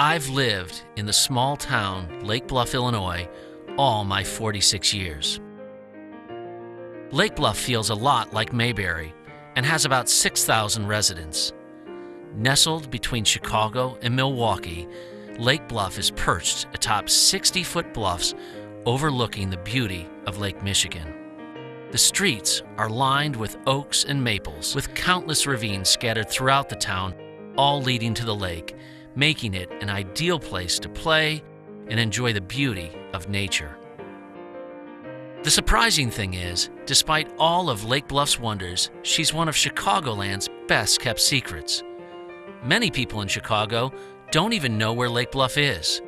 I've lived in the small town Lake Bluff, Illinois, all my 46 years. Lake Bluff feels a lot like Mayberry and has about 6,000 residents. Nestled between Chicago and Milwaukee, Lake Bluff is perched atop 60-foot bluffs overlooking the beauty of Lake Michigan. The streets are lined with oaks and maples, with countless ravines scattered throughout the town, all leading to the lake, making it an ideal place to play and enjoy the beauty of nature. The surprising thing is, despite all of Lake Bluff's wonders, she's one of Chicagoland's best-kept secrets. Many people in Chicago don't even know where Lake Bluff is.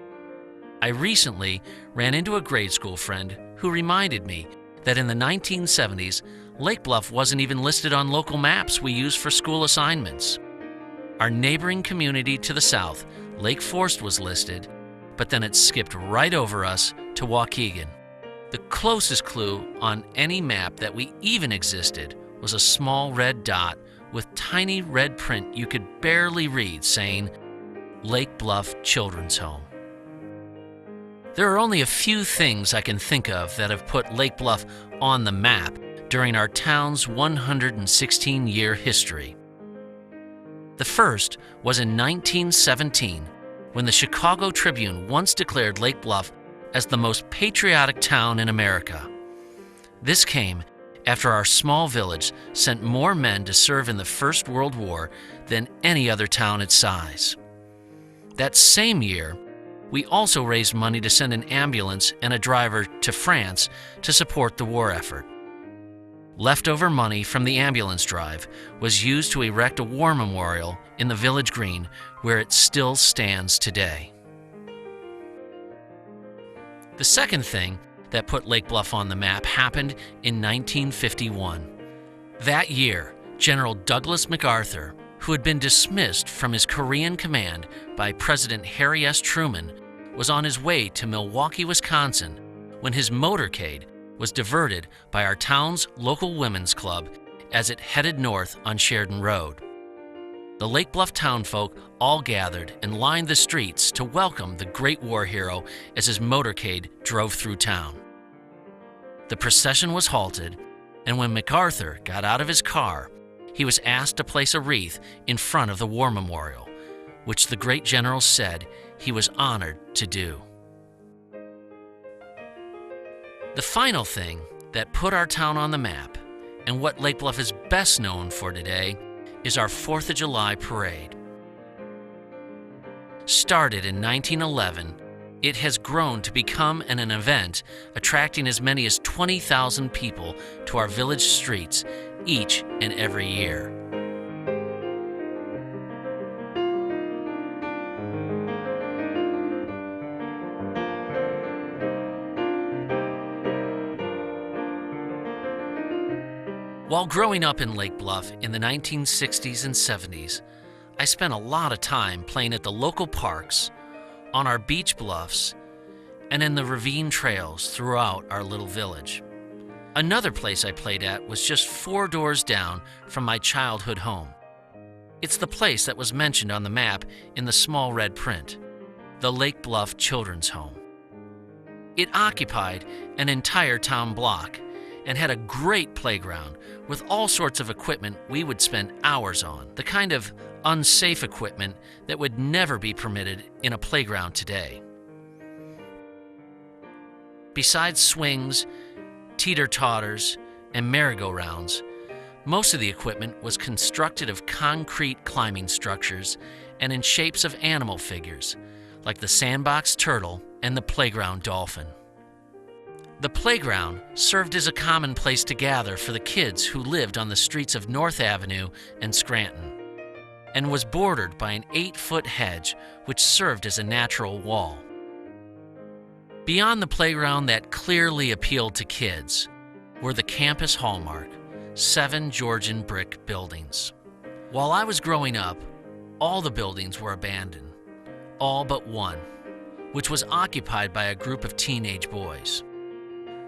I recently ran into a grade school friend who reminded me that in the 1970s, Lake Bluff wasn't even listed on local maps we use for school assignments. Our neighboring community to the south, Lake Forest, was listed, but then it skipped right over us to Waukegan. The closest clue on any map that we even existed was a small red dot with tiny red print you could barely read saying, Lake Bluff Children's Home. There are only a few things I can think of that have put Lake Bluff on the map during our town's 116-year history. The first was in 1917, when the Chicago Tribune once declared Lake Bluff as the most patriotic town in America. This came after our small village sent more men to serve in the First World War than any other town its size. That same year, we also raised money to send an ambulance and a driver to France to support the war effort. Leftover money from the ambulance drive was used to erect a war memorial in the village green, where it still stands today. The second thing that put Lake Bluff on the map happened in 1951. That year, General Douglas MacArthur, who had been dismissed from his Korean command by President Harry S. Truman, was on his way to Milwaukee, Wisconsin, when his motorcade was diverted by our town's local women's club as it headed north on Sheridan Road. The Lake Bluff townfolk all gathered and lined the streets to welcome the great war hero as his motorcade drove through town. The procession was halted, and when MacArthur got out of his car, he was asked to place a wreath in front of the war memorial, which the great general said he was honored to do. The final thing that put our town on the map, and what Lake Bluff is best known for today, is our 4th of July parade. Started in 1911, it has grown to become an event attracting as many as 20,000 people to our village streets each and every year. While growing up in Lake Bluff in the 1960s and 70s, I spent a lot of time playing at the local parks, on our beach bluffs, and in the ravine trails throughout our little village. Another place I played at was just 4 doors down from my childhood home. It's the place that was mentioned on the map in the small red print, the Lake Bluff Children's Home. It occupied an entire town block and had a great playground with all sorts of equipment we would spend hours on, the kind of unsafe equipment that would never be permitted in a playground today. Besides swings, teeter-totters, and merry-go-rounds, most of the equipment was constructed of concrete climbing structures and in shapes of animal figures, like the sandbox turtle and the playground dolphin. The playground served as a common place to gather for the kids who lived on the streets of North Avenue and Scranton, and was bordered by an 8-foot hedge which served as a natural wall. Beyond the playground that clearly appealed to kids were the campus hallmark, 7 Georgian brick buildings. While I was growing up, all the buildings were abandoned, all but one, which was occupied by a group of teenage boys.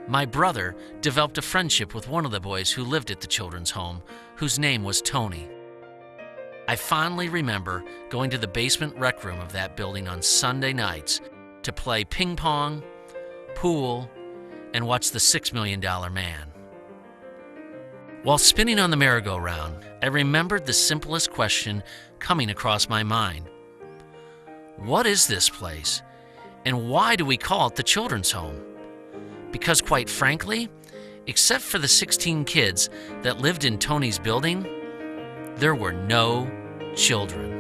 My brother developed a friendship with one of the boys who lived at the children's home, whose name was Tony. I fondly remember going to the basement rec room of that building on Sunday nights to play ping pong, pool, and watch The $6 Million Man. While spinning on the merry-go-round, I remembered the simplest question coming across my mind. What is this place, and why do we call it the children's home? Because quite frankly, except for the 16 kids that lived in Tony's building, there were no children.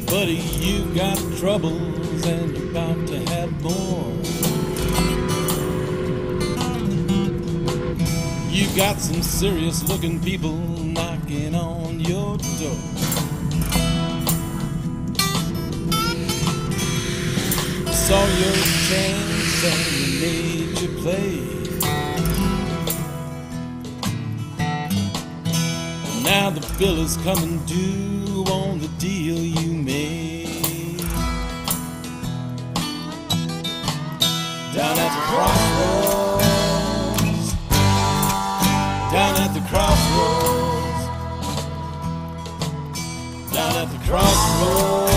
Buddy, you've got troubles and about to have more. You've got some serious looking people knocking on your door. Saw your chance and you made your play. Now the bill is coming due on the deal you made. Down at the crossroads, down at the crossroads, down at the crossroads,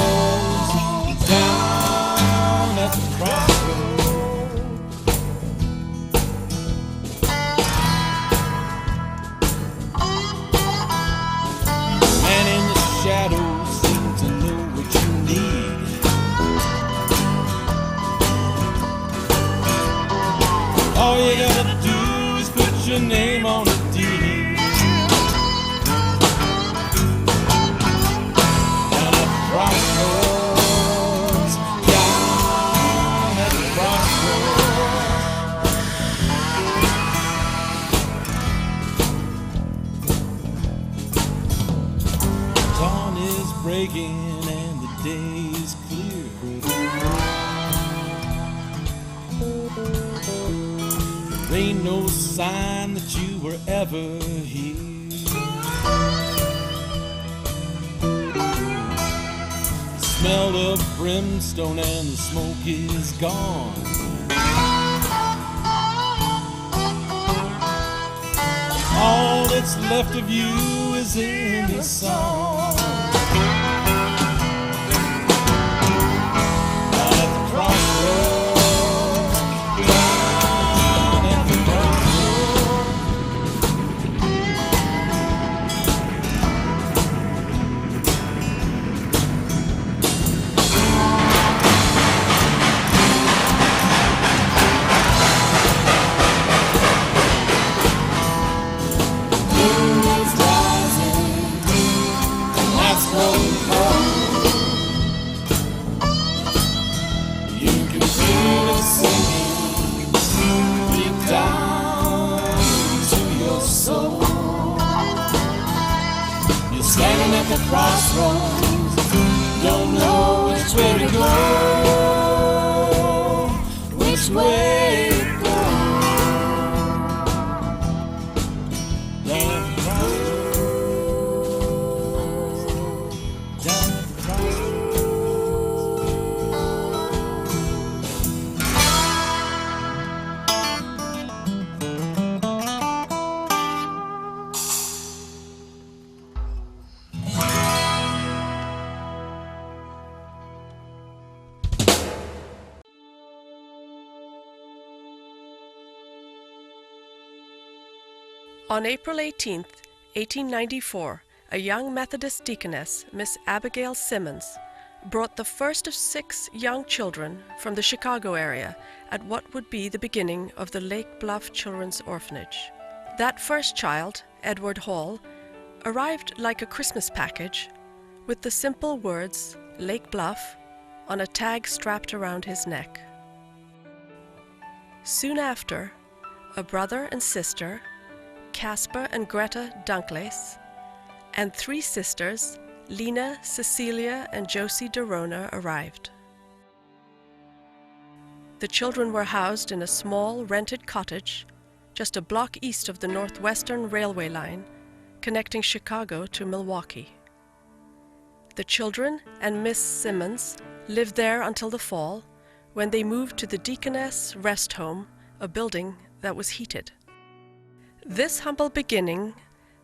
down at the crossroads. Man in the shadows seem to know what you need. All you gotta do is put your name on the deed. Down at the crossroads, down at the crossroads. Dawn is breaking and the day is clear. There ain't no sign that you were ever here. Smell of brimstone and the smoke is gone. All that's left of you is in this song. Down at the crossroads, down at the moonlight's rising, and that's rolling home. You can feel it sinking deep down to your soul. You're standing at the crossroads, don't know which way to go, which way to go. Down at the crossroads, down at the crossroads. On April 18, 1894, a young Methodist deaconess, Miss Abigail Simmons, brought the first of 6 young children from the Chicago area at what would be the beginning of the Lake Bluff Children's Orphanage. That first child, Edward Hall, arrived like a Christmas package with the simple words, Lake Bluff, on a tag strapped around his neck. Soon after, a brother and sister, Caspar and Greta Dunkles, and 3 sisters, Lena, Cecilia, and Josie DeRona, arrived. The children were housed in a small rented cottage just a block east of the Northwestern Railway line connecting Chicago to Milwaukee. The children and Miss Simmons lived there until the fall, when they moved to the Deaconess Rest Home, a building that was heated. This humble beginning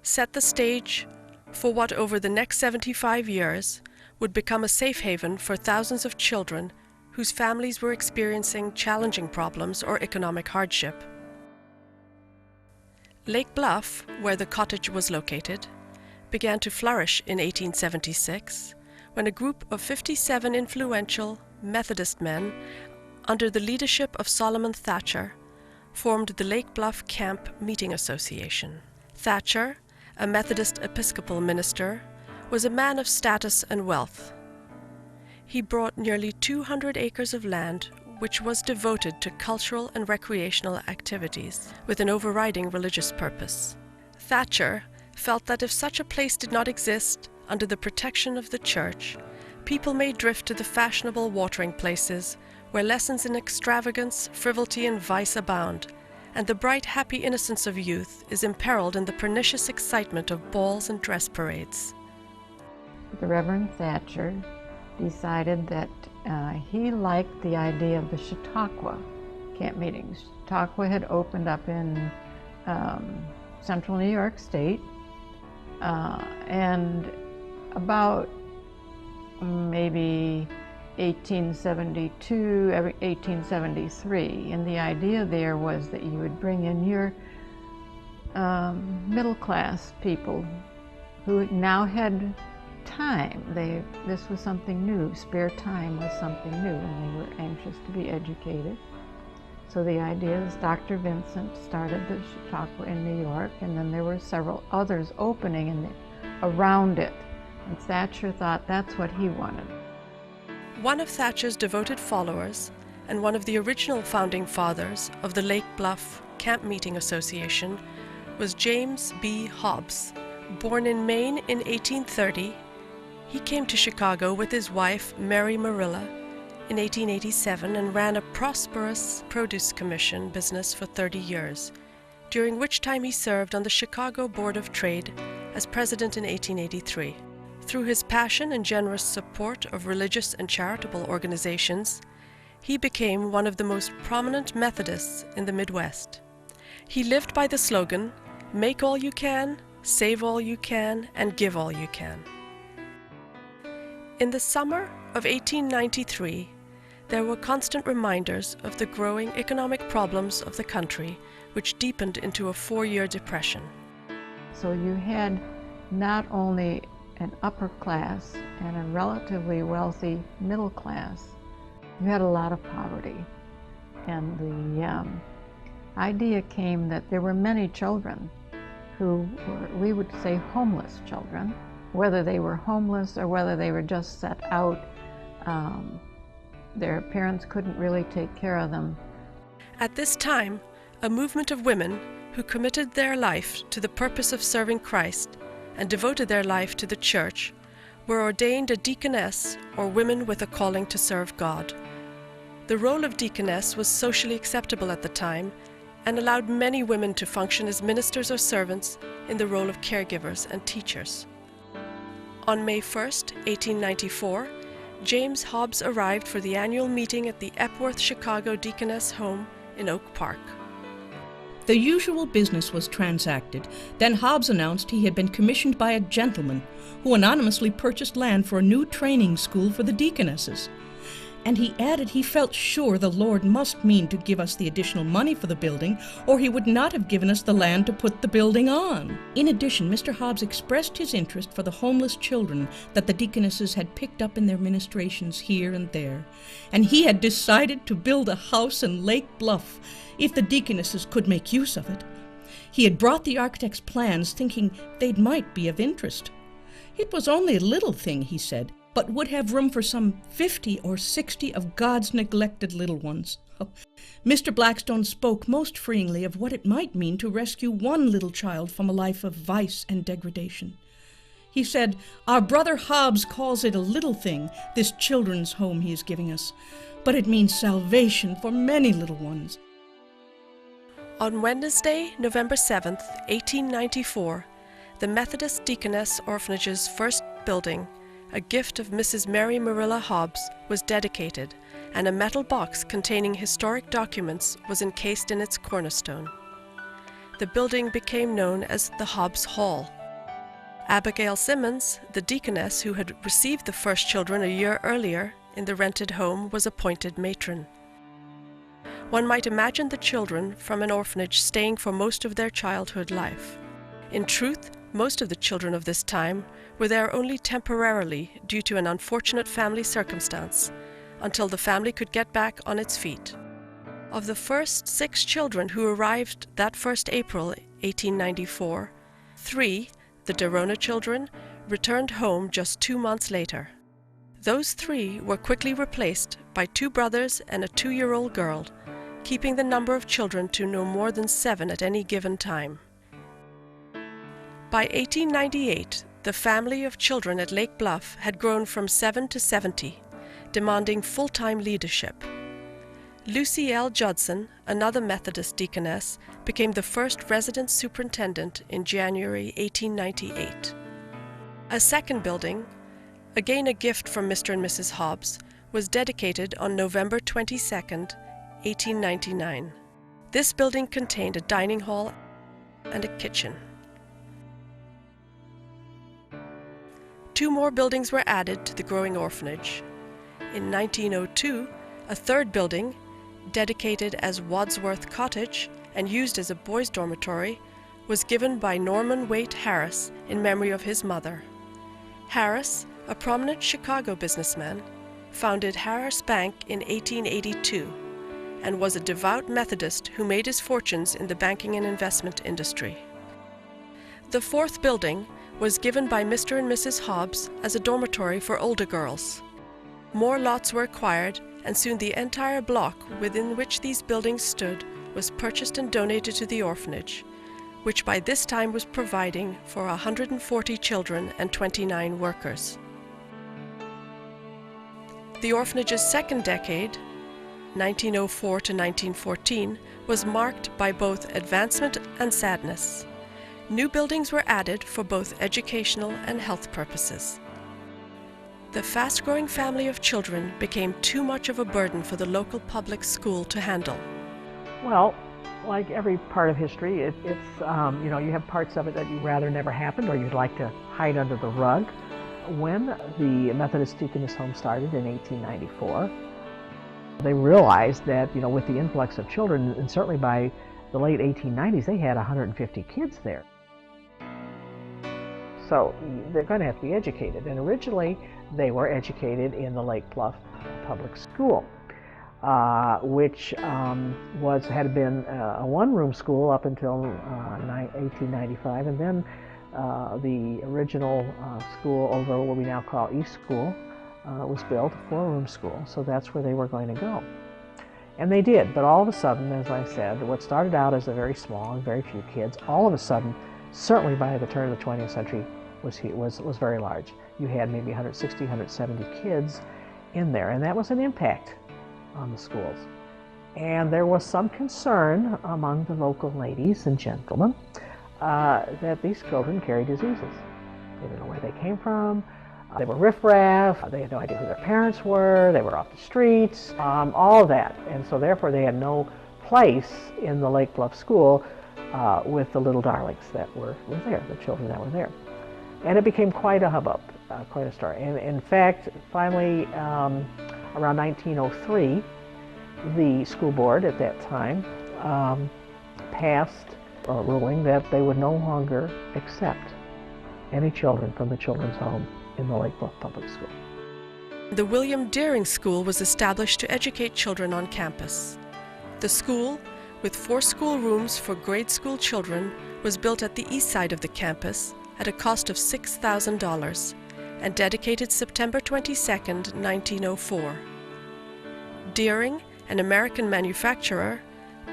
set the stage for what over the next 75 years would become a safe haven for thousands of children whose families were experiencing challenging problems or economic hardship. Lake Bluff, where the cottage was located, began to flourish in 1876 when a group of 57 influential Methodist men, under the leadership of Solomon Thatcher, formed the Lake Bluff Camp Meeting Association. Thatcher, a Methodist Episcopal minister, was a man of status and wealth. He bought nearly 200 acres of land, which was devoted to cultural and recreational activities with an overriding religious purpose. Thatcher felt that if such a place did not exist under the protection of the church, people may drift to the fashionable watering places where lessons in extravagance, frivolity, and vice abound, and the bright, happy innocence of youth is imperiled in the pernicious excitement of balls and dress parades. The Reverend Thatcher decided that he liked the idea of the Chautauqua camp meetings. Chautauqua had opened up in central New York State, and about maybe 1872, 1873, and the idea there was that you would bring in your middle class people who now had time. This was something new. Spare time was something new, and they were anxious to be educated. So the idea is Dr. Vincent started the Chautauqua in New York, and then there were several others opening around it. And Thatcher thought that's what he wanted. One of Thatcher's devoted followers, and one of the original founding fathers of the Lake Bluff Camp Meeting Association, was James B. Hobbs. Born in Maine in 1830, he came to Chicago with his wife, Mary Marilla, in 1887 and ran a prosperous produce commission business for 30 years, during which time he served on the Chicago Board of Trade as president in 1883. Through his passion and generous support of religious and charitable organizations, he became one of the most prominent Methodists in the Midwest. He lived by the slogan, "Make all you can, save all you can, and give all you can." In the summer of 1893, there were constant reminders of the growing economic problems of the country, which deepened into a 4-year depression. So you had not only an upper class and a relatively wealthy middle class, you had a lot of poverty. And the idea came that there were many children who were, we would say, homeless children. Whether they were homeless or whether they were just set out, their parents couldn't really take care of them. At this time, a movement of women who committed their life to the purpose of serving Christ and devoted their life to the church were ordained a deaconess, or women with a calling to serve God. The role of deaconess was socially acceptable at the time and allowed many women to function as ministers or servants in the role of caregivers and teachers. On May 1st, 1894, James Hobbs arrived for the annual meeting at the Epworth Chicago Deaconess Home in Oak Park. The usual business was transacted. Then Hobbs announced he had been commissioned by a gentleman who anonymously purchased land for a new training school for the deaconesses. And he added he felt sure the Lord must mean to give us the additional money for the building, or he would not have given us the land to put the building on. In addition, Mr. Hobbs expressed his interest for the homeless children that the deaconesses had picked up in their ministrations here and there, and he had decided to build a house in Lake Bluff if the deaconesses could make use of it. He had brought the architect's plans thinking they might be of interest. It was only a little thing, he said, but would have room for some 50 or 60 of God's neglected little ones. Mr. Blackstone spoke most freely of what it might mean to rescue one little child from a life of vice and degradation. He said, "Our brother Hobbs calls it a little thing, this children's home he is giving us, but it means salvation for many little ones." On Wednesday, November 7th, 1894, the Methodist Deaconess Orphanage's first building, a gift of Mrs. Mary Marilla Hobbs, was dedicated, and a metal box containing historic documents was encased in its cornerstone. The building became known as the Hobbs Hall. Abigail Simmons, the deaconess who had received the first children a year earlier in the rented home, was appointed matron. One might imagine the children from an orphanage staying for most of their childhood life. In truth, most of the children of this time were there only temporarily due to an unfortunate family circumstance, until the family could get back on its feet. Of the first 6 children who arrived that first April 1894, 3, the Derona children, returned home just 2 months later. Those 3 were quickly replaced by 2 brothers and a 2-year-old girl, keeping the number of children to no more than 7 at any given time. By 1898, the family of children at Lake Bluff had grown from 7 to 70, demanding full-time leadership. Lucy L. Judson, another Methodist deaconess, became the first resident superintendent in January 1898. A second building, again a gift from Mr. and Mrs. Hobbs, was dedicated on November 22nd, 1899. This building contained a dining hall and a kitchen. 2 more buildings were added to the growing orphanage. In 1902, a third building, dedicated as Wadsworth Cottage and used as a boys' dormitory, was given by Norman Waite Harris in memory of his mother. Harris, a prominent Chicago businessman, founded Harris Bank in 1882 and was a devout Methodist who made his fortunes in the banking and investment industry. The fourth building was given by Mr. and Mrs. Hobbs as a dormitory for older girls. More lots were acquired, and soon the entire block within which these buildings stood was purchased and donated to the orphanage, which by this time was providing for 140 children and 29 workers. The orphanage's second decade, 1904 to 1914, was marked by both advancement and sadness. New buildings were added for both educational and health purposes. The fast-growing family of children became too much of a burden for the local public school to handle. Well, like every part of history, it's you have parts of it that you'd rather never happened or you'd like to hide under the rug. When the Methodist Deaconess Home started in 1894, they realized that, with the influx of children, and certainly by the late 1890s, they had 150 kids there. So they're going to have to be educated. And originally, they were educated in the Lake Bluff Public School, which had been a one-room school up until 1895, and then the original school over what we now call East School was built, a 4-room school, so that's where they were going to go. And they did, but all of a sudden, as I said, what started out as a very small and very few kids, all of a sudden, certainly by the turn of the 20th century, was very large. You had maybe 160, 170 kids in there, and that was an impact on the schools. And there was some concern among the local ladies and gentlemen that these children carried diseases. They didn't know where they came from. They were riffraff. They had no idea who their parents were. They were off the streets, all of that. And so therefore they had no place in the Lake Bluff School with the little darlings that were there, the children that were there. And it became quite a hubbub, quite a story. And in fact, finally, around 1903, the school board at that time passed a ruling that they would no longer accept any children from the children's home in the Lake Bluff Public School. The William Deering School was established to educate children on campus. The school, with 4 schoolrooms for grade school children, was built at the east side of the campus at a cost of $6,000 and dedicated September 22, 1904. Deering, an American manufacturer,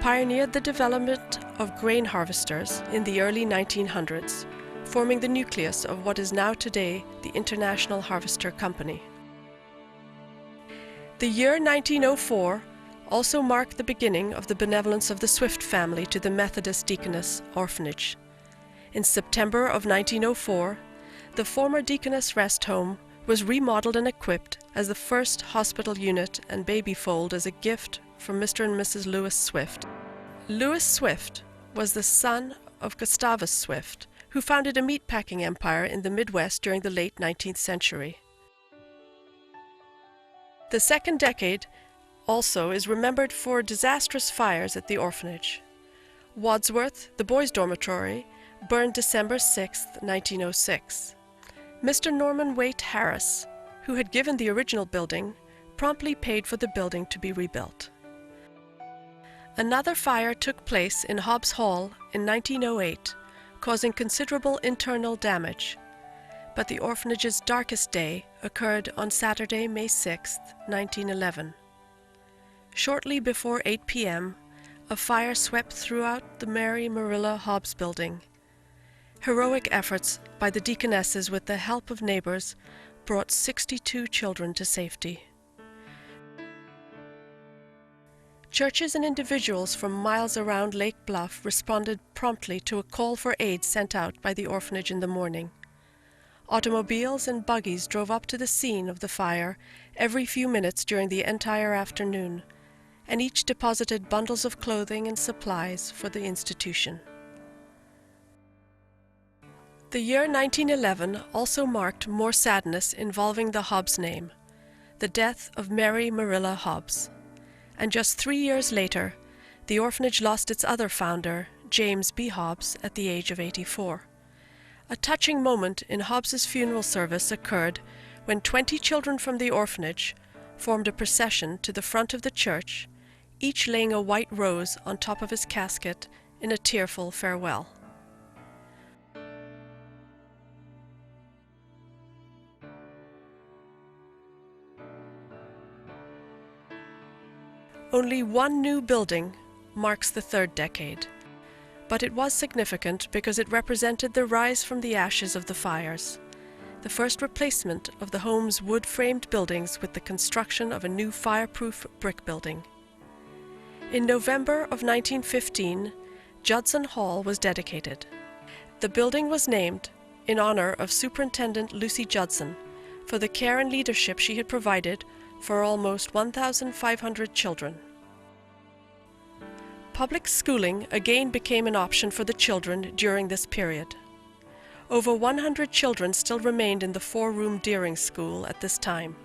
pioneered the development of grain harvesters in the early 1900s, forming the nucleus of what is now today the International Harvester Company. The year 1904 also marked the beginning of the benevolence of the Swift family to the Methodist Deaconess Orphanage. In September of 1904, the former Deaconess Rest Home was remodeled and equipped as the first hospital unit and baby fold as a gift from Mr. and Mrs. Lewis Swift. Lewis Swift was the son of Gustavus Swift, who founded a meatpacking empire in the Midwest during the late 19th century. The second decade also is remembered for disastrous fires at the orphanage. Wadsworth, the boys' dormitory, burned December 6, 1906. Mr. Norman Waite Harris, who had given the original building, promptly paid for the building to be rebuilt. Another fire took place in Hobbs Hall in 1908, causing considerable internal damage, but the orphanage's darkest day occurred on Saturday, May 6, 1911. Shortly before 8 p.m., a fire swept throughout the Mary Marilla Hobbs building. Heroic efforts by the deaconesses with the help of neighbors brought 62 children to safety. Churches and individuals from miles around Lake Bluff responded promptly to a call for aid sent out by the orphanage in the morning. Automobiles and buggies drove up to the scene of the fire every few minutes during the entire afternoon, and each deposited bundles of clothing and supplies for the institution. The year 1911 also marked more sadness involving the Hobbs name, the death of Mary Marilla Hobbs. And just 3 years later, the orphanage lost its other founder, James B. Hobbs, at the age of 84. A touching moment in Hobbs's funeral service occurred when 20 children from the orphanage formed a procession to the front of the church, each laying a white rose on top of his casket in a tearful farewell. Only one new building marks the third decade, but it was significant because it represented the rise from the ashes of the fires, the first replacement of the home's wood-framed buildings with the construction of a new fireproof brick building. In November of 1915, Judson Hall was dedicated. The building was named in honor of Superintendent Lucy Judson for the care and leadership she had provided for almost 1,500 children. Public schooling again became an option for the children during this period. Over 100 children still remained in the 4-room Deering School at this time.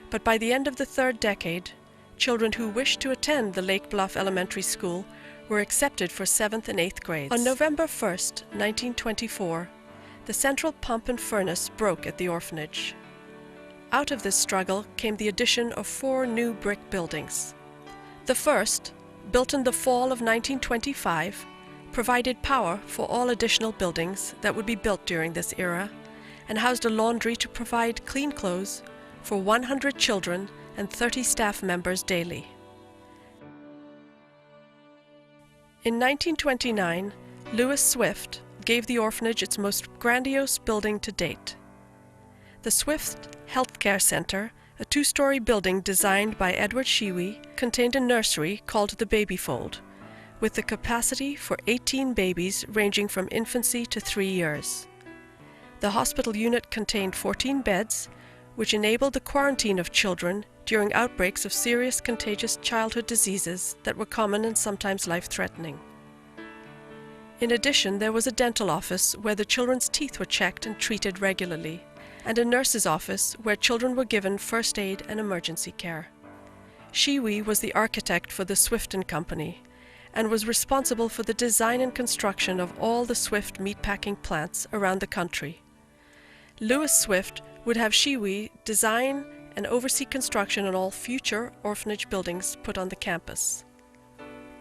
But by the end of the third decade, children who wished to attend the Lake Bluff Elementary School were accepted for 7th and 8th grades. On November 1, 1924, the central pump and furnace broke at the orphanage. Out of this struggle came the addition of 4 new brick buildings. The first, built in the fall of 1925, provided power for all additional buildings that would be built during this era, and housed a laundry to provide clean clothes for 100 children and 30 staff members daily. In 1929, Lewis Swift gave the orphanage its most grandiose building to date. The Swift Healthcare Center, a 2-story building designed by Edward Shewy, contained a nursery called the Baby Fold, with the capacity for 18 babies ranging from infancy to 3 years. The hospital unit contained 14 beds, which enabled the quarantine of children during outbreaks of serious contagious childhood diseases that were common and sometimes life-threatening. In addition, there was a dental office where the children's teeth were checked and treated regularly, and a nurse's office where children were given first aid and emergency care. Shiwi was the architect for the Swift & Company and was responsible for the design and construction of all the Swift meatpacking plants around the country. Lewis Swift would have Shiwi design and oversee construction on all future orphanage buildings put on the campus.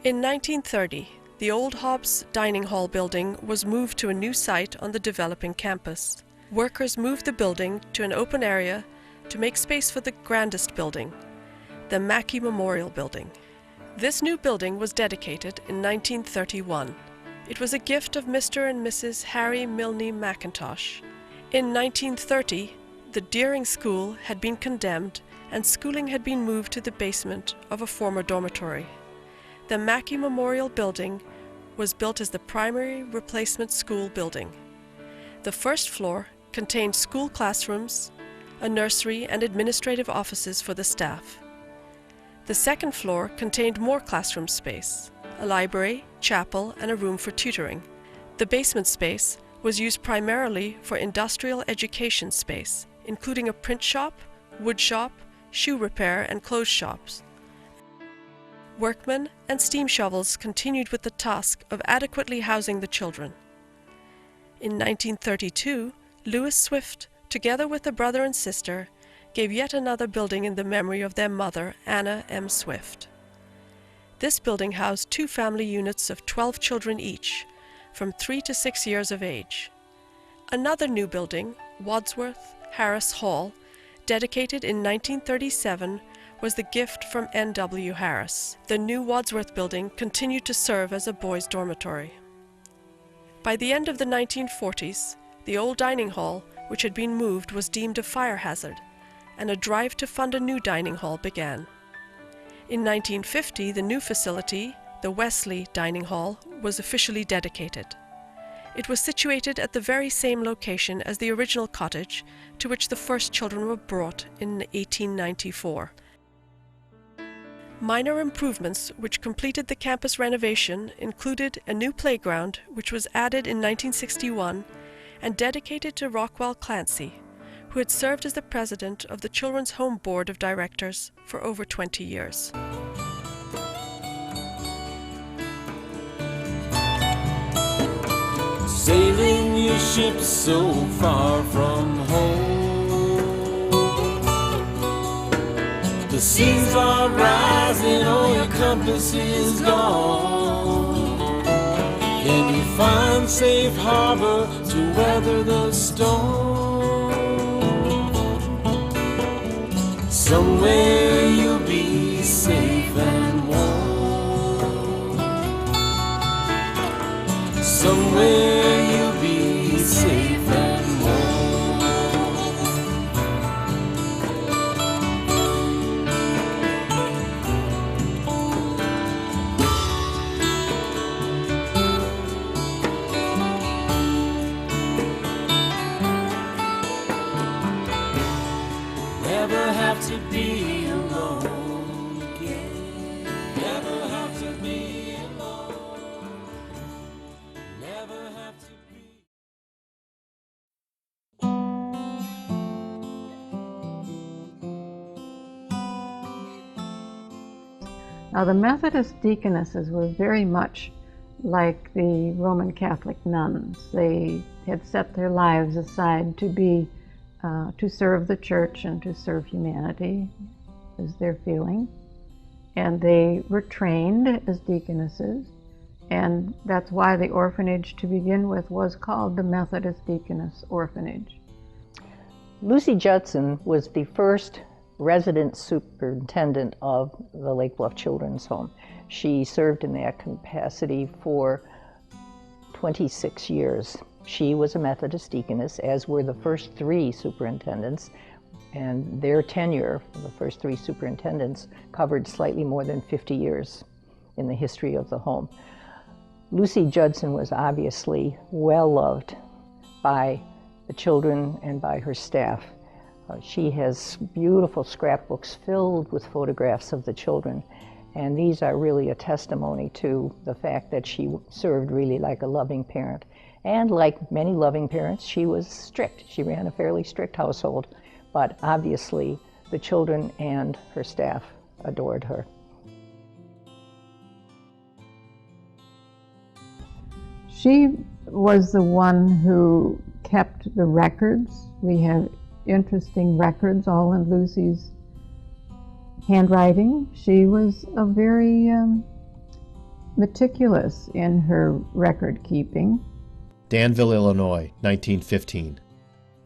In 1930, the old Hobbs Dining Hall building was moved to a new site on the developing campus. Workers moved the building to an open area to make space for the grandest building, the Mackey Memorial Building. This new building was dedicated in 1931. It was a gift of Mr. and Mrs. Harry Milne McIntosh. In 1930, the Deering School had been condemned and schooling had been moved to the basement of a former dormitory. The Mackey Memorial Building was built as the primary replacement school building. The first floor contained school classrooms, a nursery, and administrative offices for the staff. The second floor contained more classroom space, a library, chapel, and a room for tutoring. The basement space was used primarily for industrial education space, including a print shop, wood shop, shoe repair, and clothes shops. Workmen and steam shovels continued with the task of adequately housing the children. In 1932, Lewis Swift, together with a brother and sister, gave yet another building in the memory of their mother, Anna M. Swift. This building housed 2 family units of 12 children each, from 3 to 6 years of age. Another new building, Wadsworth Harris Hall, dedicated in 1937, was the gift from N.W. Harris. The new Wadsworth building continued to serve as a boys' dormitory. By the end of the 1940s, the old dining hall, which had been moved, was deemed a fire hazard, and a drive to fund a new dining hall began. In 1950, the new facility, the Wesley Dining Hall, was officially dedicated. It was situated at the very same location as the original cottage to which the first children were brought in 1894. Minor improvements which completed the campus renovation included a new playground which was added in 1961 and dedicated to Rockwell Clancy, who had served as the president of the Children's Home Board of Directors for over 20 years. Sailing your ship so far from home, the seas are rising, all your compass is gone. Can you find safe harbor to weather the storm? Somewhere you'll be safe and warm. Somewhere you'll be safe and warm. Never have to be alone again. Never have to be alone. Never have to be. Now, the Methodist deaconesses were very much like the Roman Catholic nuns. They had set their lives aside to be to serve the church and to serve humanity, is their feeling. And they were trained as deaconesses, and that's why the orphanage to begin with was called the Methodist Deaconess Orphanage. Lucy Judson was the first resident superintendent of the Lake Bluff Children's Home. She served in that capacity for 26 years. She was a Methodist deaconess, as were the first 3 superintendents, and their tenure, the first 3 superintendents, covered slightly more than 50 years in the history of the home. Lucy Judson was obviously well loved by the children and by her staff. She has beautiful scrapbooks filled with photographs of the children, and these are really a testimony to the fact that she served really like a loving parent And like many loving parents, she was strict. She ran a fairly strict household, but obviously the children and her staff adored her. She was the one who kept the records. We have interesting records all in Lucy's handwriting. She was a very meticulous in her record keeping. Danville, Illinois, 1915.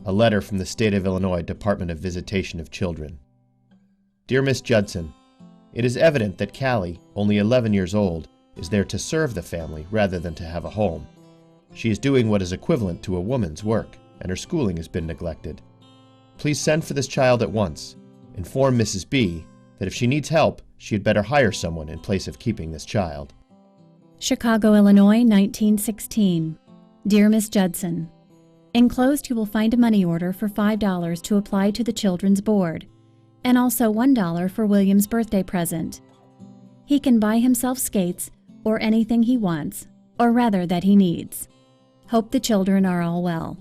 A letter from the State of Illinois Department of Visitation of Children. Dear Miss Judson, it is evident that Callie, only 11 years old, is there to serve the family rather than to have a home. She is doing what is equivalent to a woman's work, and her schooling has been neglected. Please send for this child at once. Inform Mrs. B that if she needs help, she had better hire someone in place of keeping this child. Chicago, Illinois, 1916. Dear Miss Judson, enclosed you will find a money order for $5 to apply to the Children's Board, and also $1 for William's birthday present. He can buy himself skates or anything he wants, or rather that he needs. Hope the children are all well.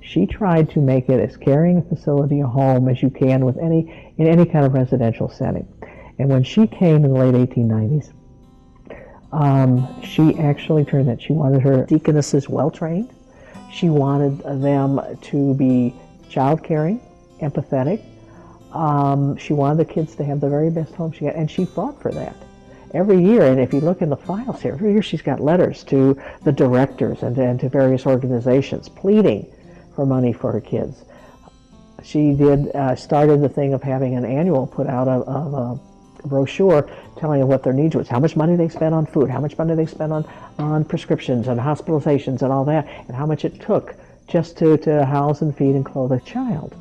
She tried to make it as caring a facility, a home, as you can with in any kind of residential setting. And when she came in the late 1890s, she actually turned that. She wanted her deaconesses well-trained. She wanted them to be child-caring, empathetic. She wanted the kids to have the very best home she got, and she fought for that. Every year, and if you look in the files here, every year she's got letters to the directors and to various organizations pleading for money for her kids. She started the thing of having an annual put out of a brochure telling them what their needs was, how much money they spent on food, how much money they spent on prescriptions and hospitalizations and all that, and how much it took just to house and feed and clothe a child.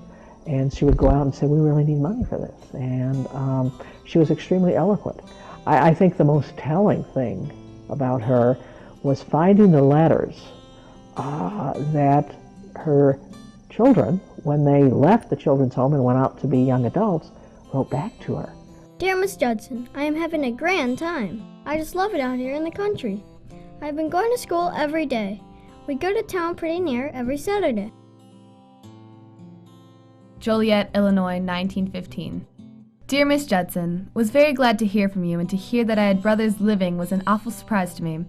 And she would go out and say, we really need money for this. And she was extremely eloquent. I think the most telling thing about her was finding the letters that her children, when they left the children's home and went out to be young adults, wrote back to her. Dear Miss Judson, I am having a grand time. I just love it out here in the country. I've been going to school every day. We go to town pretty near every Saturday. Joliet, Illinois, 1915. Dear Miss Judson, was very glad to hear from you, and to hear that I had brothers living was an awful surprise to me.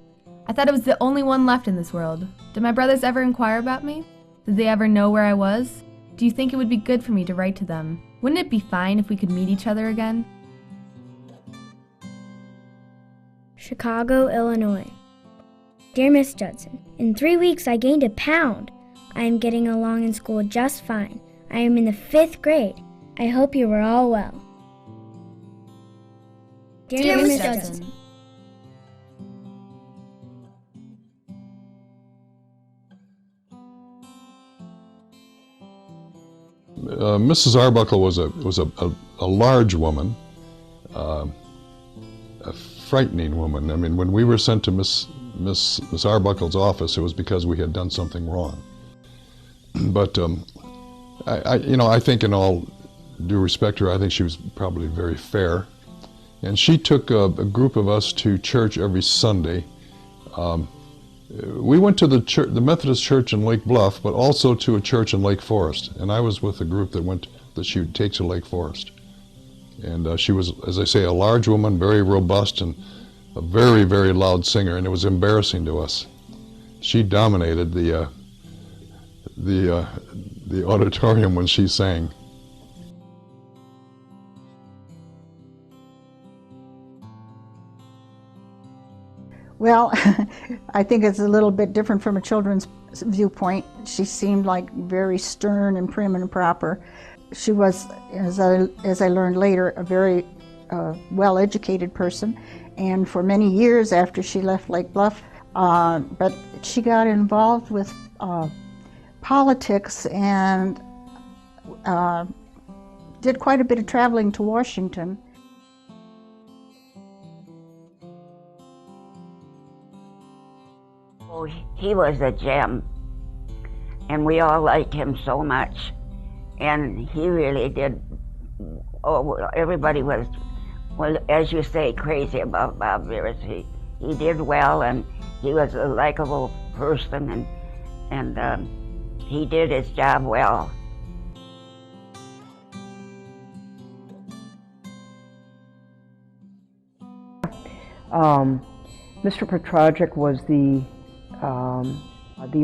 I thought I was the only one left in this world. Did my brothers ever inquire about me? Did they ever know where I was? Do you think it would be good for me to write to them? Wouldn't it be fine if we could meet each other again? Chicago, Illinois. Dear Miss Judson, in 3 weeks I gained a pound. I am getting along in school just fine. I am in the 5th grade. I hope you are all well. Dear Miss Judson. Mrs. Arbuckle was a large woman, a frightening woman. I mean, when we were sent to Miss Arbuckle's office, it was because we had done something wrong. But I think, in all due respect to her, I think she was probably very fair. And she took a group of us to church every Sunday. We went to the Methodist church in Lake Bluff, but also to a church in Lake Forest. And I was with the group that she would take to Lake Forest. And she was, as I say, a large woman, very robust, and a very, very loud singer. And it was embarrassing to us. She dominated the auditorium when she sang. Well, I think it's a little bit different from a children's viewpoint. She seemed like very stern and prim and proper. She was, as I learned later, a very well-educated person, and for many years after she left Lake Bluff, but she got involved with politics and did quite a bit of traveling to Washington. Oh, he was a gem, and we all liked him so much, and he really did. Oh, everybody was, well, as you say, crazy about Bob Virus. he did well, and he was a likable person, and he did his job well. Mr. Petrojic was the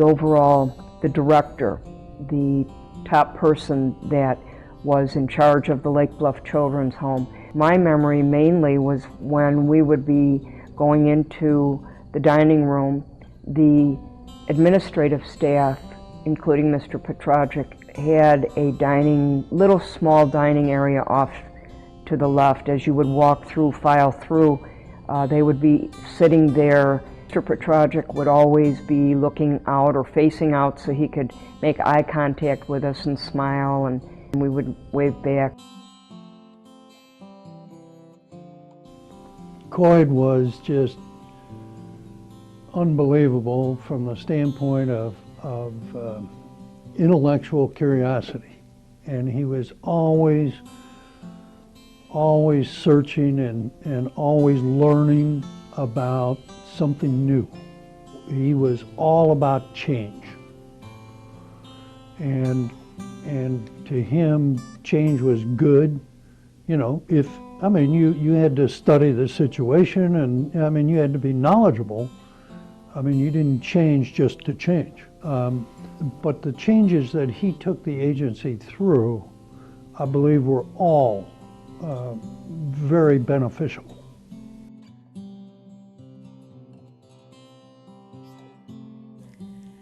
overall, the director, the top person that was in charge of the Lake Bluff Children's Home. My memory mainly was when we would be going into the dining room, the administrative staff, including Mr. Petrojic, had a little small dining area off to the left. As you would walk through, file through, they would be sitting there. Mr. Petrojic would always be looking out or facing out so he could make eye contact with us and smile, and we would wave back. Kraig was just unbelievable from the standpoint of intellectual curiosity, and he was always searching and always learning about something new. He was all about change, and to him change was good. You know, you had to study the situation, and you had to be knowledgeable. You didn't change just to change. But the changes that he took the agency through, I believe, were all very beneficial.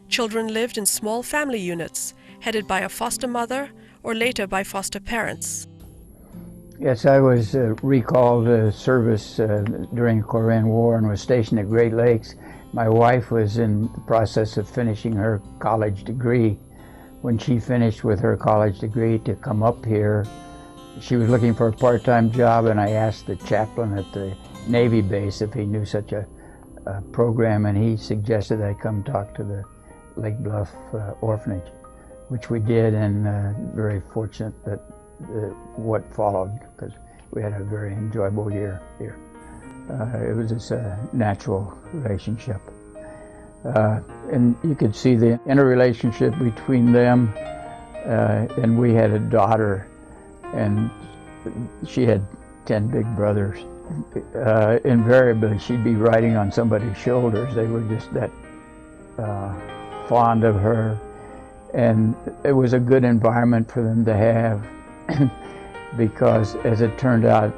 Children lived in small family units, headed by a foster mother or later by foster parents. Yes, I was recalled to service during the Korean War and was stationed at Great Lakes. My wife was in the process of finishing her college degree. When she finished with her college degree to come up here, she was looking for a part-time job, and I asked the chaplain at the Navy base if he knew such a program, and he suggested I come talk to the Lake Bluff Orphanage, which we did, and very fortunate that what followed, because we had a very enjoyable year here. It was just a natural relationship. And you could see the interrelationship between them, and we had a daughter, and she had 10 big brothers. Invariably, she'd be riding on somebody's shoulders. They were just that fond of her, and it was a good environment for them to have because, as it turned out,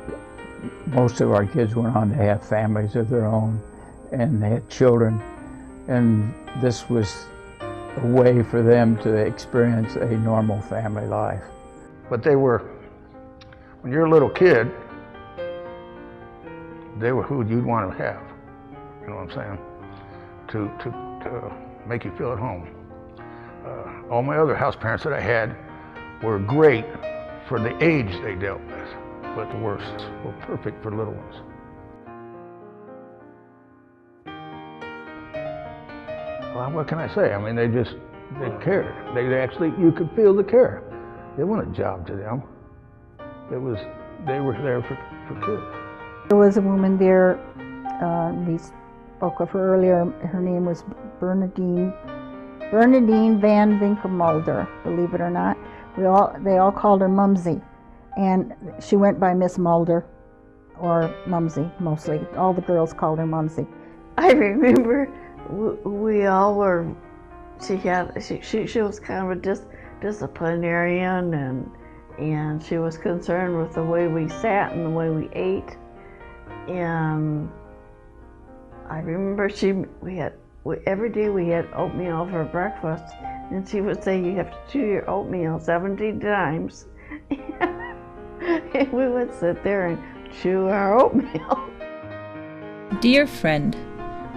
most of our kids went on to have families of their own, and they had children, and this was a way for them to experience a normal family life. But they were, when you're a little kid, they were who you'd want to have, you know what I'm saying, to make you feel at home. All my other house parents that I had were great for the age they dealt with, but the worst were perfect for little ones. Well, what can I say? I mean, they cared. They actually, you could feel the care. It wasn't a job to them. They were there for kids. There was a woman there, we spoke of her earlier. Her name was Bernadine Van Winkelmulder, believe it or not. They all called her Mumsy, and she went by Miss Mulder, or Mumsy mostly. All the girls called her Mumsy. I remember we all were. She was kind of a disciplinarian, and she was concerned with the way we sat and the way we ate. And I remember every day we had oatmeal for breakfast, and she would say, you have to chew your oatmeal 17 times. And we would sit there and chew our oatmeal. Dear friend,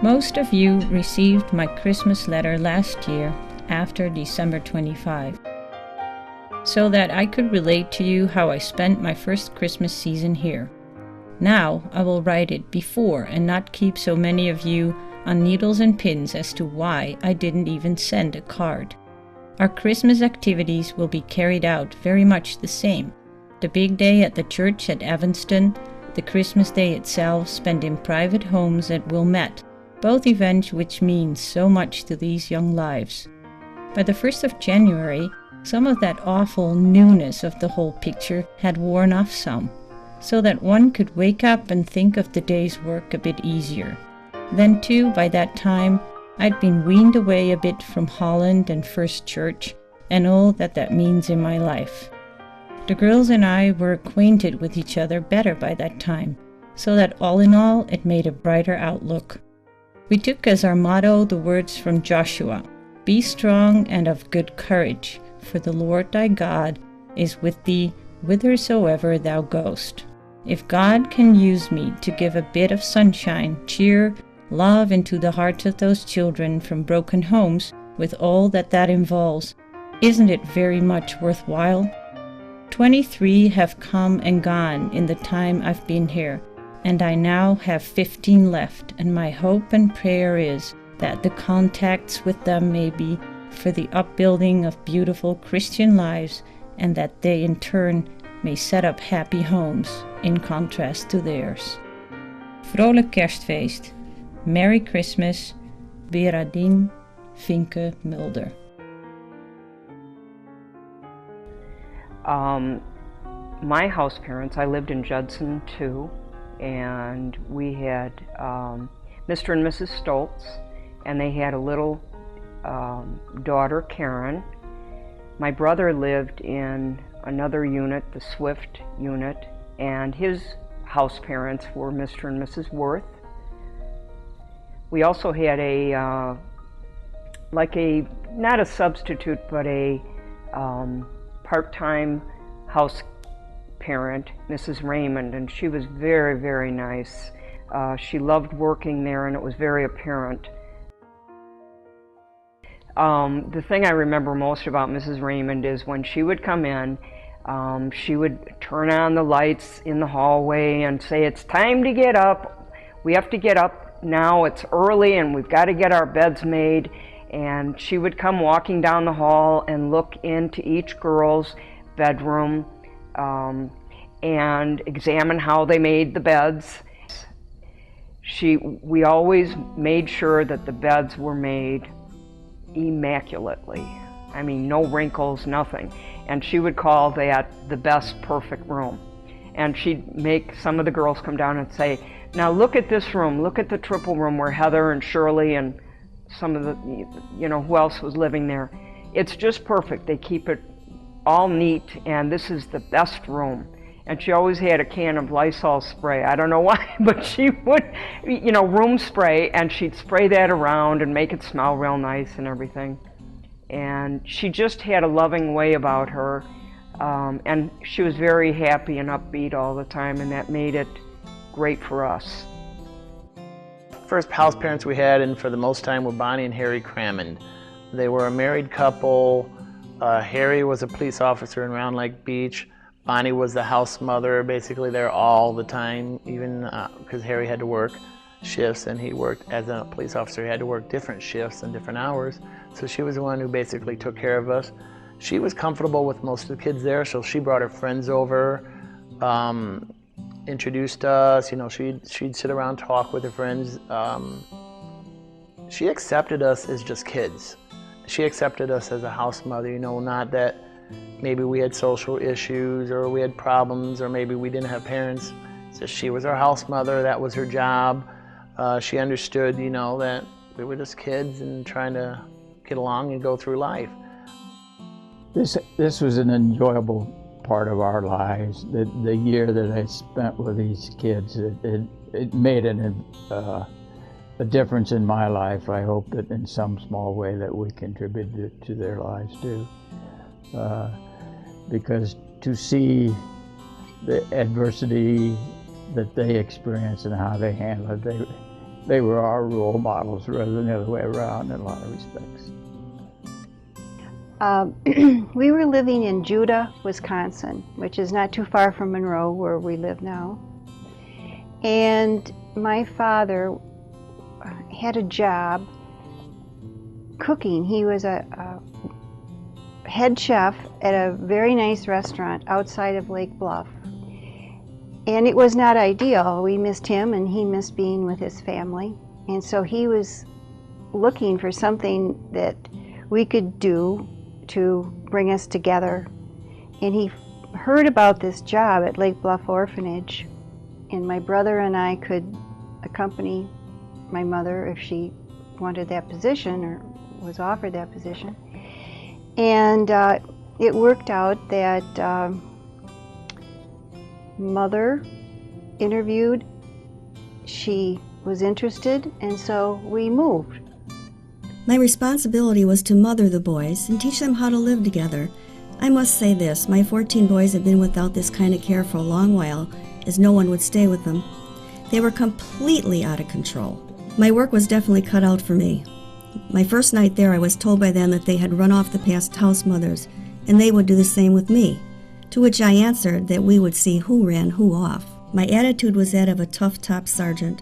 most of you received my Christmas letter last year after December 25, so that I could relate to you how I spent my first Christmas season here. Now I will write it before and not keep so many of you on needles and pins as to why I didn't even send a card. Our Christmas activities will be carried out very much the same. The big day at the church at Evanston, the Christmas day itself spent in private homes at Wilmette, both events which mean so much to these young lives. By the 1st of January, some of that awful newness of the whole picture had worn off some, so that one could wake up and think of the day's work a bit easier. Then too, by that time, I'd been weaned away a bit from Holland and First Church, and all that that means in my life. The girls and I were acquainted with each other better by that time, so that all in all it made a brighter outlook. We took as our motto the words from Joshua, "Be strong and of good courage, for the Lord thy God is with thee whithersoever thou goest." If God can use me to give a bit of sunshine, cheer, love into the hearts of those children from broken homes, with all that that involves, isn't it very much worthwhile? 23 have come and gone in the time I've been here, and I now have 15 left, and my hope and prayer is that the contacts with them may be for the upbuilding of beautiful Christian lives, and that they in turn may set up happy homes in contrast to theirs. Vrolijk kerstfeest. Merry Christmas. Beradine Finke Mulder. My house parents, I lived in Judson too, and we had Mr. and Mrs. Stoltz, and they had a little daughter, Karen. My brother lived in another unit, the Swift unit, and his house parents were Mr. and Mrs. Worth. We also had not a substitute, but a part-time house parent, Mrs. Raymond, and she was very, very nice. She loved working there, and it was very apparent. The thing I remember most about Mrs. Raymond is when she would come in, she would turn on the lights in the hallway and say, "It's time to get up. We have to get up now. It's early and we've got to get our beds made." And she would come walking down the hall and look into each girl's bedroom and examine how they made the beds. We always made sure that the beds were made immaculately. I mean, no wrinkles, nothing. And she would call that the best perfect room. And she'd make some of the girls come down and say, "Now look at this room, look at the triple room where Heather and Shirley and some of the, who else was living there. It's just perfect. They keep it all neat, and this is the best room." And she always had a can of Lysol spray. I don't know why, but she would, room spray, and she'd spray that around and make it smell real nice and everything. And she just had a loving way about her, and she was very happy and upbeat all the time, and that made it great for us. First house parents we had, and for the most time, were Bonnie and Harry Crammond. They were a married couple. Harry was a police officer in Round Lake Beach. Bonnie was the house mother, basically there all the time, even because Harry had to work shifts, and he worked as a police officer. He had to work different shifts and different hours, so she was the one who basically took care of us. She was comfortable with most of the kids there, so she brought her friends over, introduced us. She'd sit around, talk with her friends. She accepted us as just kids. She accepted us as a house mother, not that maybe we had social issues or we had problems or maybe we didn't have parents. So she was our house mother, that was her job. She understood, that we were just kids and trying to get along and go through life. This was an enjoyable part of our lives. The year that I spent with these kids, it made a difference in my life. I hope that in some small way that we contributed to their lives too. Because to see the adversity that they experienced and how they handled it, they were our role models rather than the other way around in a lot of respects. We were living in Judah, Wisconsin, which is not too far from Monroe, where we live now. And my father had a job cooking. He was a head chef at a very nice restaurant outside of Lake Bluff. And it was not ideal. We missed him and he missed being with his family. And so he was looking for something that we could do to bring us together. And he heard about this job at Lake Bluff Orphanage, and my brother and I could accompany my mother if she wanted that position or was offered that position. And it worked out that mother interviewed, she was interested, and so we moved. My responsibility was to mother the boys and teach them how to live together. I must say this, my 14 boys have been without this kind of care for a long while, as no one would stay with them. They were completely out of control. My work was definitely cut out for me. My first night there, I was told by them that they had run off the past house mothers, and they would do the same with me, to which I answered that we would see who ran who off. My attitude was that of a tough top sergeant.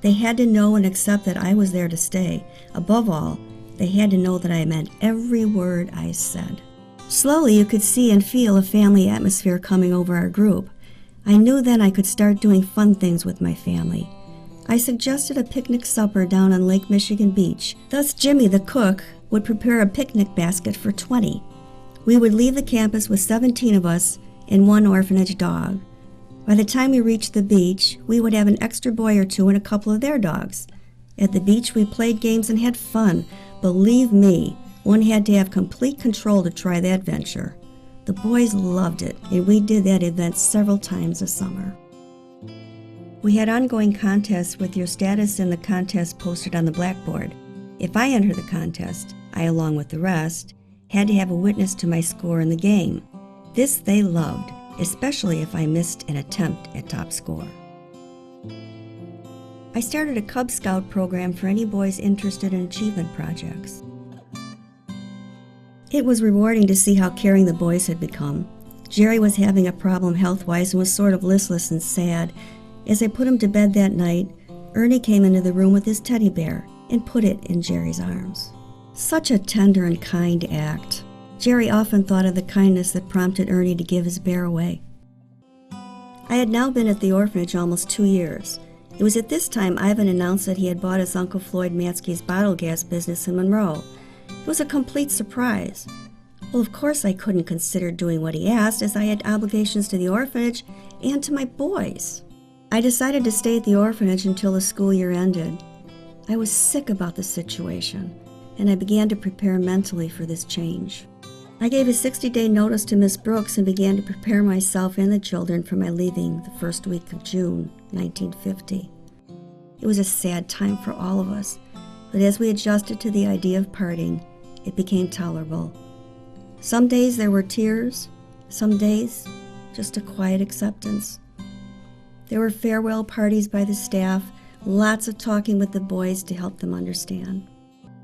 They had to know and accept that I was there to stay. Above all, they had to know that I meant every word I said. Slowly, you could see and feel a family atmosphere coming over our group. I knew then I could start doing fun things with my family. I suggested a picnic supper down on Lake Michigan Beach. Thus, Jimmy, the cook, would prepare a picnic basket for 20. We would leave the campus with 17 of us and one orphanage dog. By the time we reached the beach, we would have an extra boy or two and a couple of their dogs. At the beach, we played games and had fun. Believe me, one had to have complete control to try that venture. The boys loved it, and we did that event several times a summer. We had ongoing contests with your status in the contest posted on the blackboard. If I entered the contest, I, along with the rest, had to have a witness to my score in the game. This they loved, especially if I missed an attempt at top score. I started a Cub Scout program for any boys interested in achievement projects. It was rewarding to see how caring the boys had become. Jerry was having a problem health-wise and was sort of listless and sad. As I put him to bed that night, Ernie came into the room with his teddy bear and put it in Jerry's arms. Such a tender and kind act. Jerry often thought of the kindness that prompted Ernie to give his bear away. I had now been at the orphanage almost 2 years. It was at this time Ivan announced that he had bought his Uncle Floyd Matsky's bottle gas business in Monroe. It was a complete surprise. Well, of course I couldn't consider doing what he asked, as I had obligations to the orphanage and to my boys. I decided to stay at the orphanage until the school year ended. I was sick about the situation, and I began to prepare mentally for this change. I gave a 60-day notice to Miss Brooks and began to prepare myself and the children for my leaving the first week of June, 1950. It was a sad time for all of us, but as we adjusted to the idea of parting, it became tolerable. Some days there were tears, some days just a quiet acceptance. There were farewell parties by the staff, lots of talking with the boys to help them understand.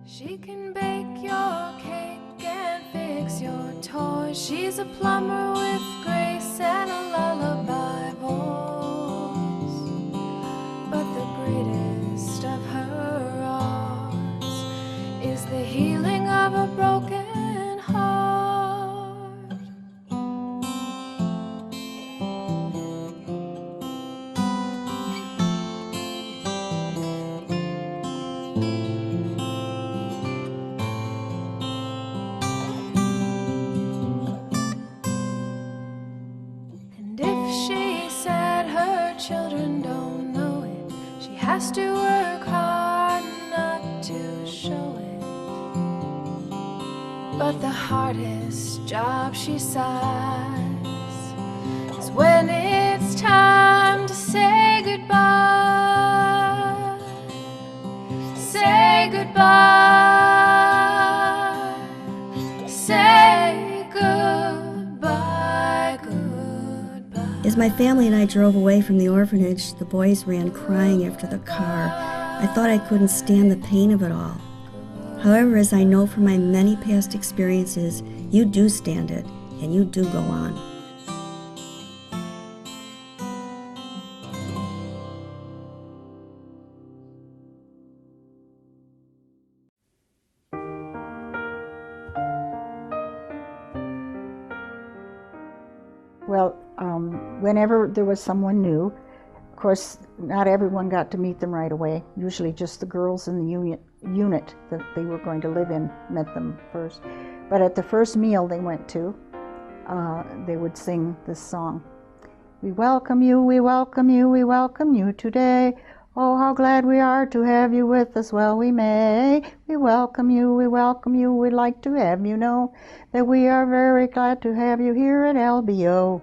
She can bake your cake and fix your toys. She's a plumber with grace and a lullaby voice. But the greatest of her arts is the healing of a broken heart. Children don't know it. She has to work hard not to show it. But the hardest job, she sighs, is when it's time to say goodbye. Say goodbye. Say goodbye. As my family and I drove away from the orphanage, the boys ran crying after the car. I thought I couldn't stand the pain of it all. However, as I know from my many past experiences, you do stand it, and you do go on. Well, whenever there was someone new, of course, not everyone got to meet them right away. Usually just the girls in the unit that they were going to live in met them first. But at the first meal they went to, they would sing this song. We welcome you, we welcome you, we welcome you today. Oh, how glad we are to have you with us, well we may. We welcome you, we'd like to have you know that we are very glad to have you here at LBO.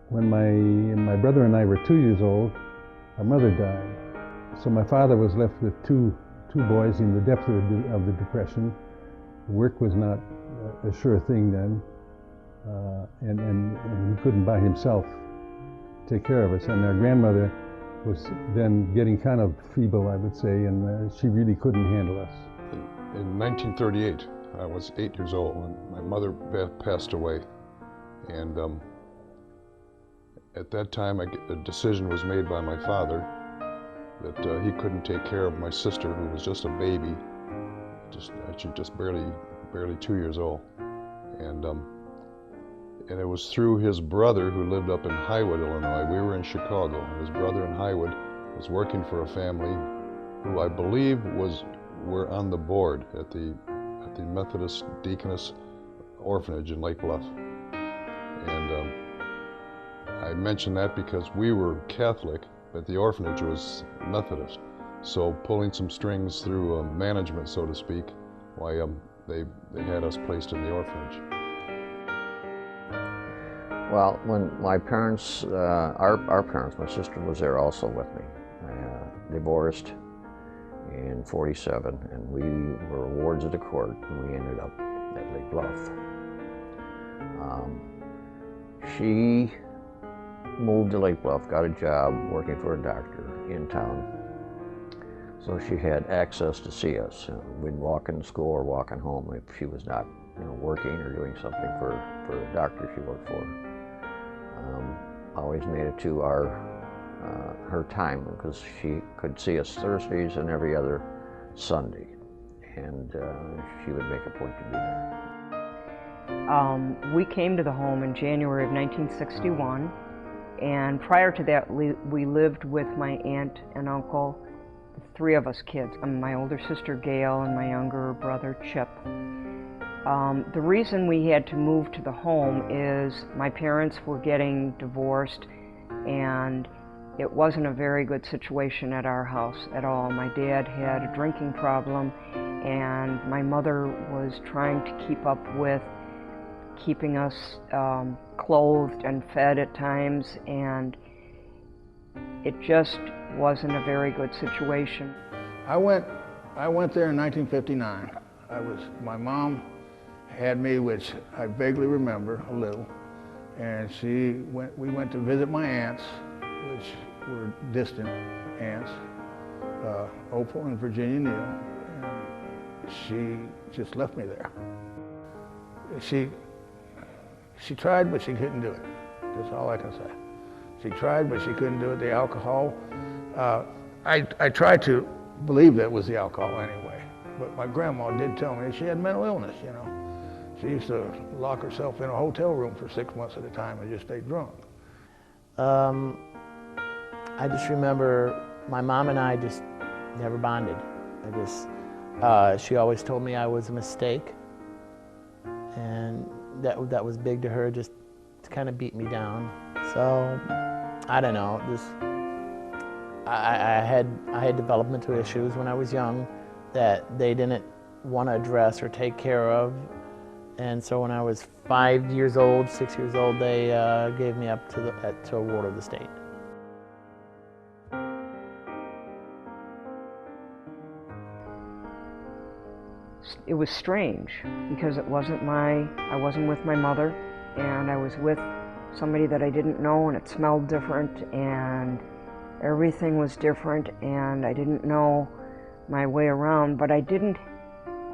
When my brother and I were 2 years old, our mother died. So my father was left with two boys in the depth of the Depression. Work was not a sure thing then, and he couldn't by himself take care of us. And our grandmother was then getting kind of feeble, I would say, and she really couldn't handle us. In 1938, I was 8 years old when my mother passed away. And at that time, a decision was made by my father that he couldn't take care of my sister, who was just a baby, just barely 2 years old. And it was through his brother, who lived up in Highwood, Illinois. We were in Chicago, and his brother in Highwood was working for a family who I believe were on the board at the Methodist Deaconess Orphanage in Lake Bluff. And I mention that because we were Catholic, but the orphanage was Methodist. So pulling some strings through management, so to speak, why they had us placed in the orphanage. Well, when my parents, our parents, my sister was there also with me, divorced in '47, and we were wards of the court, and we ended up at Lake Bluff. She moved to Lake Bluff, got a job working for a doctor in town, so she had access to see us. We'd walk into school or walking home if she was not, working or doing something for a doctor she worked for. Always made it to her time, because she could see us Thursdays and every other Sunday, and she would make a point to be there. We came to the home in January of 1961, and prior to that we lived with my aunt and uncle, the three of us kids, my older sister Gail and my younger brother Chip. The reason we had to move to the home is my parents were getting divorced, and it wasn't a very good situation at our house at all. My dad had a drinking problem, and my mother was trying to keep up with keeping us clothed and fed at times, and it just wasn't a very good situation. I went there in 1959. My mom had me, which I vaguely remember a little, and we went to visit my aunts, which were distant aunts, Opal and Virginia Neal, and she just left me there. She tried, but she couldn't do it. That's all I can say. She tried, but she couldn't do it. The alcohol, I tried to believe that was the alcohol anyway, but my grandma did tell me she had mental illness, She used to lock herself in a hotel room for 6 months at a time and just stay drunk. I just remember my mom and I just never bonded. She always told me I was a mistake, and that was big to her, just to kind of beat me down. So I don't know. I had developmental issues when I was young that they didn't want to address or take care of. And so when I was 5 years old, 6 years old, they gave me up to a ward of the state. It was strange because I wasn't with my mother, and I was with somebody that I didn't know, and it smelled different, and everything was different, and I didn't know my way around, but I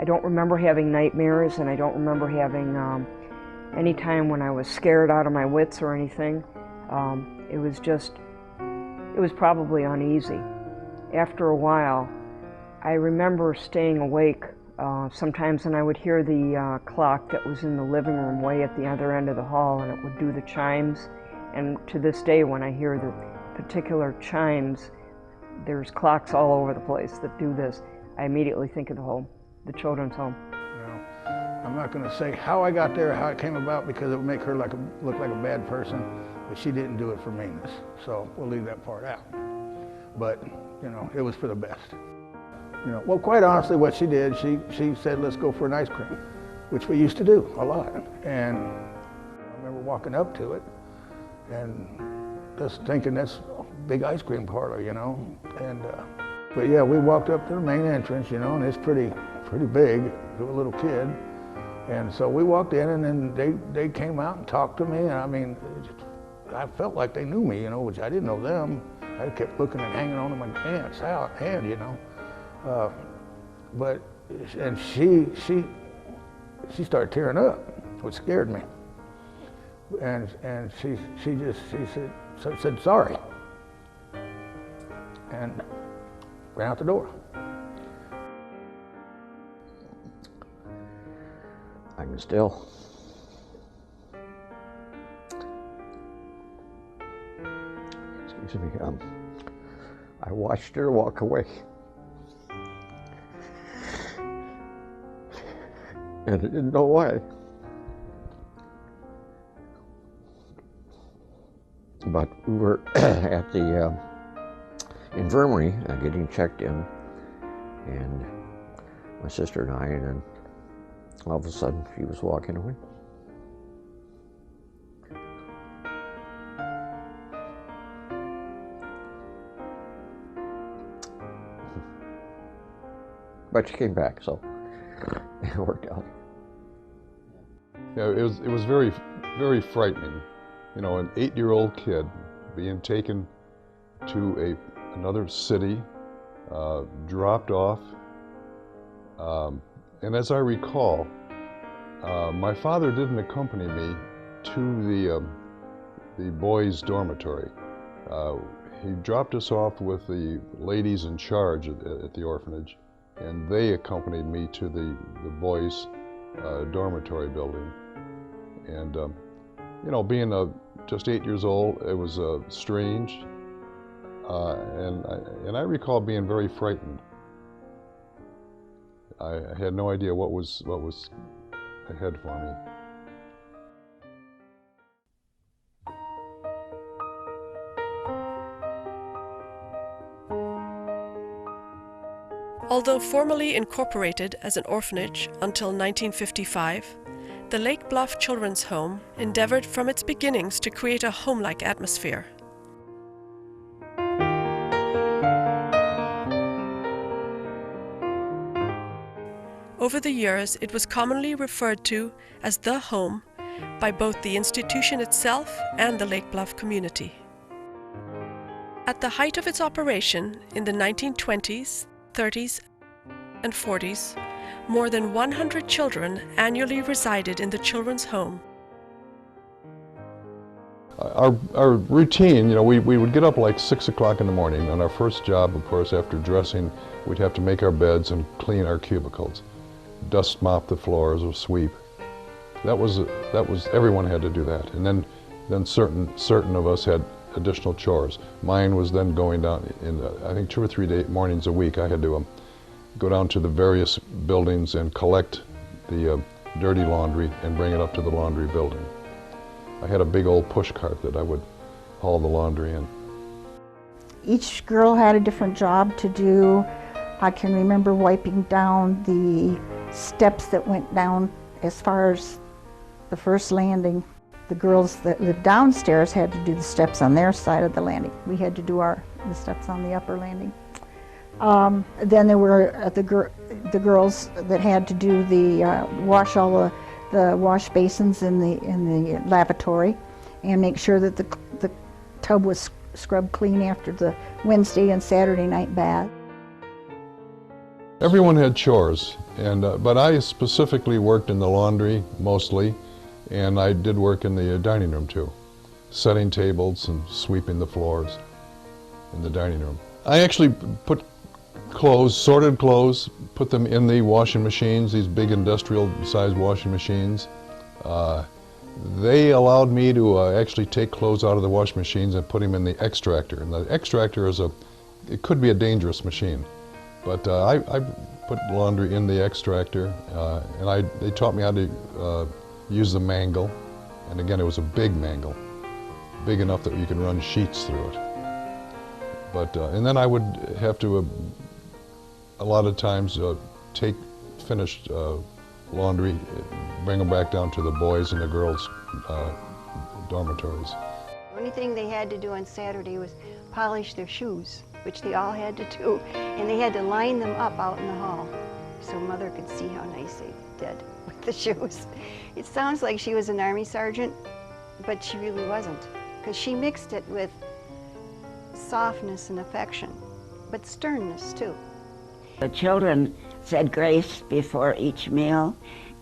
don't remember having nightmares, and I don't remember having any time when I was scared out of my wits or anything. It was probably uneasy. After a while, I remember staying awake Sometimes when I would hear the clock that was in the living room way at the other end of the hall, and it would do the chimes. And to this day, when I hear the particular chimes, there's clocks all over the place that do this. I immediately think of the home, the children's home. I'm not going to say how I got there, how it came about, because it would make her look like a bad person, but she didn't do it for meanness. So we'll leave that part out. But, you know, it was for the best. You know, well, quite honestly, what she did, she said, let's go for an ice cream, which we used to do a lot. And I remember walking up to it and just thinking, that's a big ice cream parlor, you know. And, but yeah, we walked up to the main entrance, you know, and it's pretty big for a little kid. And so we walked in, and then they came out and talked to me. And I mean, I felt like they knew me, you know, which I didn't know them. I kept looking and hanging on to my aunt's hand, you know. And she started tearing up, which scared me. And she said sorry, and ran out the door. I can still excuse me. I watched her walk away, and I didn't know why. But we were at the infirmary getting checked in, and my sister and I, and then all of a sudden she was walking away. But she came back, so it worked out. Yeah, it was very, very frightening. You know, an 8-year-old kid being taken to another city, dropped off. And as I recall, my father didn't accompany me to the boys' dormitory. He dropped us off with the ladies in charge at the orphanage, and they accompanied me to the boys' dormitory building. And you know, being just 8 years old, it was strange, and I recall being very frightened. I had no idea what was ahead for me. Although formally incorporated as an orphanage until 1955, the Lake Bluff Children's Home endeavored from its beginnings to create a home-like atmosphere. Over the years, it was commonly referred to as the home by both the institution itself and the Lake Bluff community. At the height of its operation in the 1920s, 30s, and 40s, more than 100 children annually resided in the children's home. Our routine, you know, we would get up like 6 o'clock in the morning. On our first job, of course, after dressing, we'd have to make our beds and clean our cubicles, dust mop the floors or sweep. That was everyone had to do that. And then certain of us had additional chores. Mine was then going down in I think 2 or 3 mornings a week. I had to go down to the various buildings and collect the dirty laundry and bring it up to the laundry building. I had a big old push cart that I would haul the laundry in. Each girl had a different job to do. I can remember wiping down the steps that went down as far as the first landing. The girls that lived downstairs had to do the steps on their side of the landing. We had to do the steps on the upper landing. Then there were the girls that had to do wash all the wash basins in the lavatory and make sure that the tub was scrubbed clean after the Wednesday and Saturday night bath. Everyone had chores, but I specifically worked in the laundry mostly, and I did work in the dining room too, setting tables and sweeping the floors in the dining room. I actually put clothes, sorted clothes, put them in the washing machines, these big industrial-sized washing machines. They allowed me to actually take clothes out of the washing machines and put them in the extractor. And the extractor is it could be a dangerous machine, but I put laundry in the extractor, and they taught me how to use the mangle. And again, it was a big mangle, big enough that you can run sheets through it. But and then I would have to, a lot of times, take finished laundry, bring them back down to the boys and the girls' dormitories. The only thing they had to do on Saturday was polish their shoes, which they all had to do, and they had to line them up out in the hall so Mother could see how nice they did with the shoes. It sounds like she was an Army sergeant, but she really wasn't, because she mixed it with softness and affection, but sternness too. The children said grace before each meal,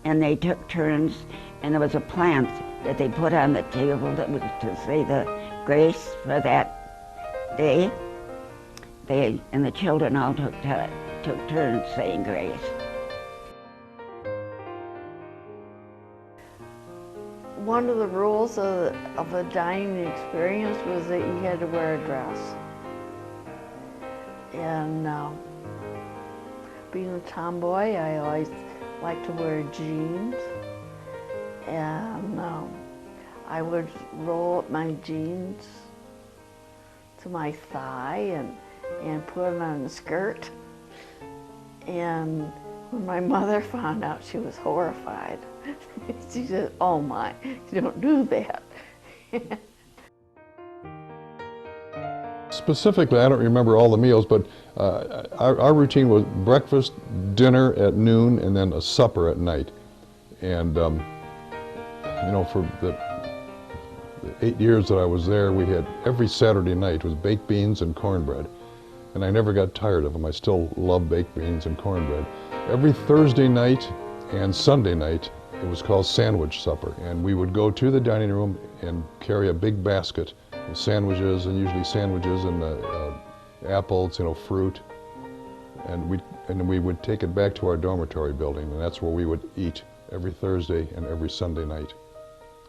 and they took turns, and there was a plant that they put on the table that was to say the grace for that day. And the children all took turns saying grace. One of the rules of a dining experience was that you had to wear a dress. And being a tomboy, I always liked to wear jeans. And I would roll up my jeans to my thigh and put it on a skirt. And when my mother found out, she was horrified. She said, "Oh my, you don't do that." Specifically, I don't remember all the meals, but our routine was breakfast, dinner at noon, and then a supper at night. And you know, for the 8 years that I was there, we had every Saturday night was baked beans and cornbread. And I never got tired of them. I still love baked beans and cornbread. Every Thursday night and Sunday night, it was called sandwich supper. And we would go to the dining room and carry a big basket with sandwiches, and usually sandwiches and apples, you know, fruit. And we would take it back to our dormitory building, and that's where we would eat every Thursday and every Sunday night.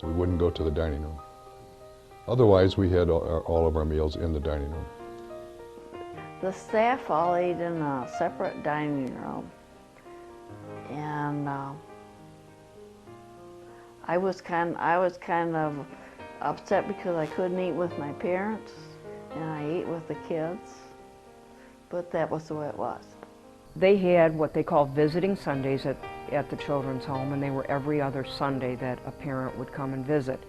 We wouldn't go to the dining room. Otherwise, we had all of our meals in the dining room. The staff all ate in a separate dining room, and I was kind of upset because I couldn't eat with my parents, and I ate with the kids, but that was the way it was. They had what they call visiting Sundays at the children's home, and they were every other Sunday that a parent would come and visit.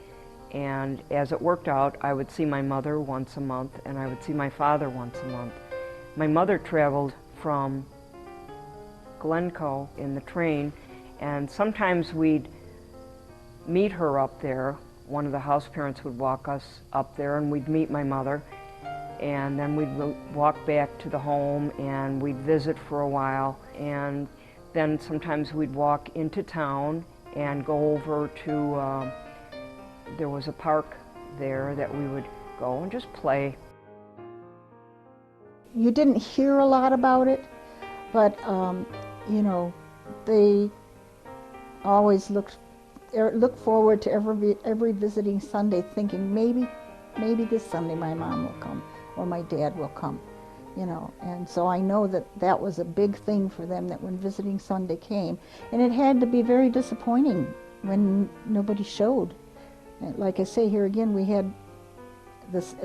And as it worked out, I would see my mother once a month, and I would see my father once a month. My mother traveled from Glencoe in the train, and sometimes we'd meet her up there. One of the house parents would walk us up there, and we'd meet my mother, and then we'd walk back to the home, and we'd visit for a while, and then sometimes we'd walk into town and go over to, there was a park there that we would go and just play. You didn't hear a lot about it, but you know, they always looked forward to every visiting Sunday, thinking maybe this Sunday my mom will come or my dad will come, you know. And so I know that was a big thing for them, that when visiting Sunday came, and it had to be very disappointing when nobody showed. And like I say, here again, we had this.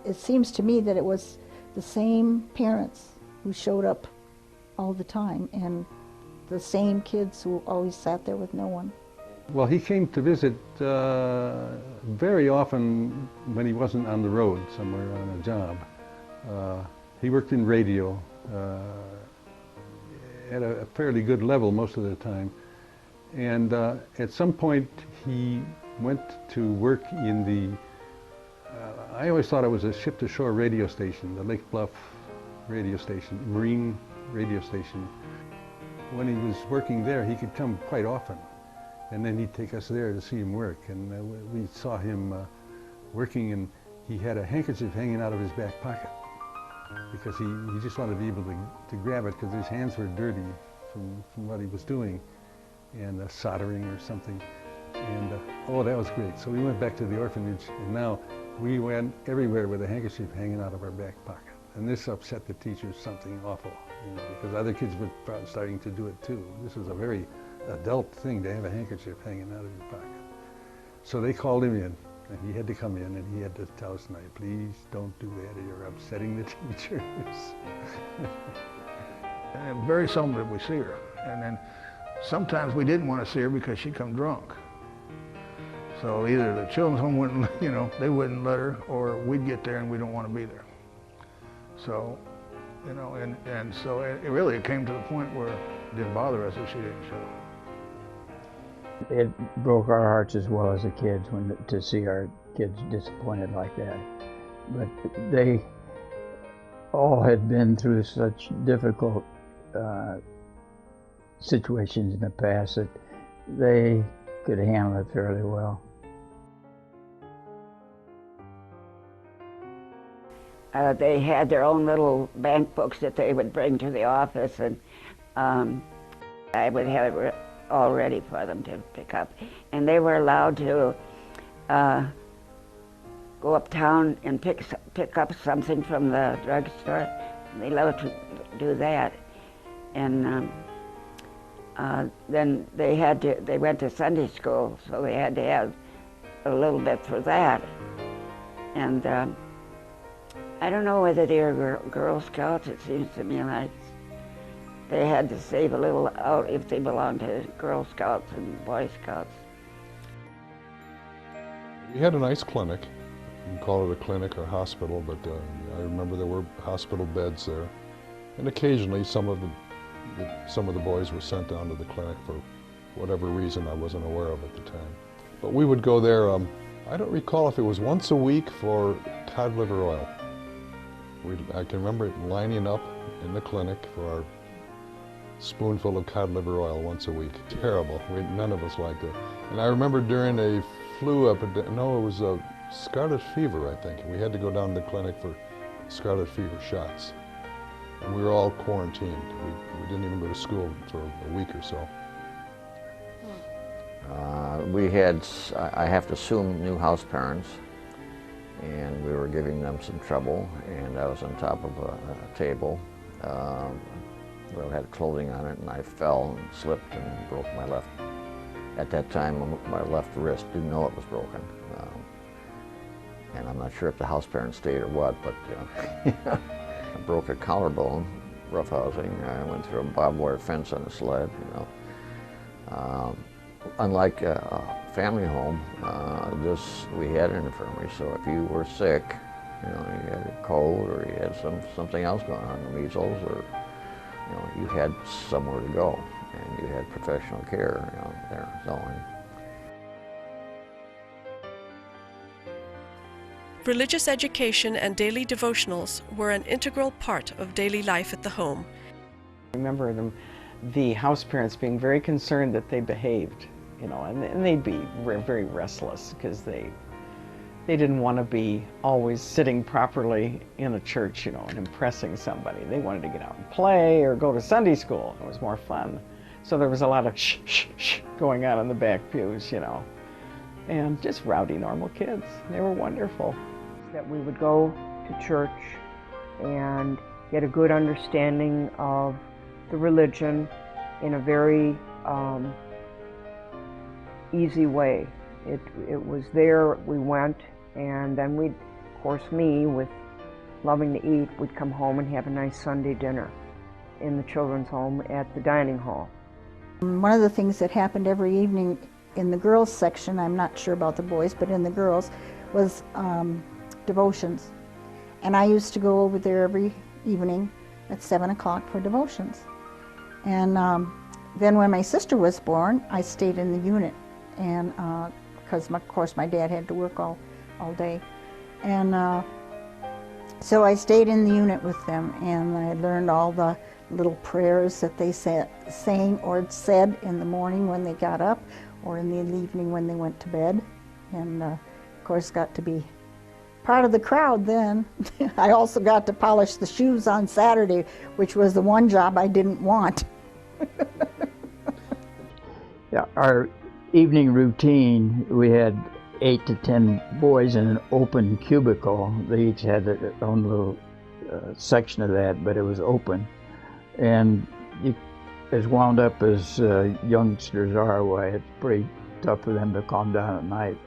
It seems to me that it was the same parents who showed up all the time, and the same kids who always sat there with no one. Well, he came to visit very often when he wasn't on the road somewhere on a job. He worked in radio at a fairly good level most of the time. And at some point he went to work in the, I always thought it was a ship-to-shore radio station, the Lake Bluff radio station, marine radio station. When he was working there, he could come quite often. And then he'd take us there to see him work. And we saw him working, and he had a handkerchief hanging out of his back pocket. because he just wanted to be able to grab it because his hands were dirty from what he was doing, and soldering or something. And oh, that was great. So we went back to the orphanage, and now we went everywhere with a handkerchief hanging out of our back pocket. And this upset the teachers something awful, you know, because other kids were starting to do it too. This was a very adult thing to have a handkerchief hanging out of your pocket. So they called him in, and he had to come in, and he had to tell us, "Now, please don't do that, or you're upsetting the teachers." And very seldom did we see her. And then sometimes we didn't want to see her because she'd come drunk. So either the children's home wouldn't, you know, they wouldn't let her, or we'd get there and we don't want to be there. So, you know, and so it really came to the point where it didn't bother us if she didn't show. It broke our hearts as well as the kids to see our kids disappointed like that. But they all had been through such difficult situations in the past that they could handle it fairly well. They had their own little bank books that they would bring to the office, and I would have it all ready for them to pick up. And they were allowed to go uptown and pick up something from the drugstore. They loved to do that. And then they went to Sunday school, so they had to have a little bit for that. And I don't know whether they were Girl Scouts. It seems to me like they had to save a little out if they belonged to Girl Scouts and Boy Scouts. We had a nice clinic. You can call it a clinic or hospital, but I remember there were hospital beds there. And occasionally some of the boys were sent down to the clinic for whatever reason I wasn't aware of at the time. But we would go there, I don't recall if it was once a week for cod liver oil. I can remember lining up in the clinic for our spoonful of cod liver oil once a week. Terrible. None of us liked it. And I remember during a flu epidemic, no, it was a scarlet fever, I think. We had to go down to the clinic for scarlet fever shots. And we were all quarantined. We didn't even go to school for a week or so. We had, I have to assume, new house parents, and we were giving them some trouble, and I was on top of a table. Well, it had clothing on it, and I fell and slipped and broke my left. At that time, my left wrist, didn't know it was broken. And I'm not sure if the house parents stayed or what, but I broke a collarbone, roughhousing. I went through a barbed wire fence on a sled, you know. Unlike a family home, we had an infirmary, so if you were sick, you know, you had a cold or you had something else going on, measles, or you know, you had somewhere to go, and you had professional care, you know, there. So religious education and daily devotionals were an integral part of daily life at the home. I remember the house parents being very concerned that they behaved, you know, and they'd be very restless because they didn't want to be always sitting properly in a church, you know, and impressing somebody. They wanted to get out and play or go to Sunday school. It was more fun. So there was a lot of shh, shh, shh going on in the back pews, you know, and just rowdy, normal kids. They were wonderful. That we would go to church and get a good understanding of the religion in a very easy way. It was there, we went, and then we'd, of course me, with loving to eat, would come home and have a nice Sunday dinner in the children's home at the dining hall. One of the things that happened every evening in the girls section, I'm not sure about the boys, but in the girls, was devotions. And I used to go over there every evening at 7 o'clock for devotions. And then when my sister was born, I stayed in the unit, and because of course my dad had to work all day. And so I stayed in the unit with them, and I learned all the little prayers that they sang or said in the morning when they got up, or in the evening when they went to bed. And of course got to be part of the crowd then. I also got to polish the shoes on Saturday, which was the one job I didn't want. Yeah, our evening routine, we had 8 to 10 boys in an open cubicle. They each had their own little section of that, but it was open. And as wound up as youngsters are, why it's pretty tough for them to calm down at night.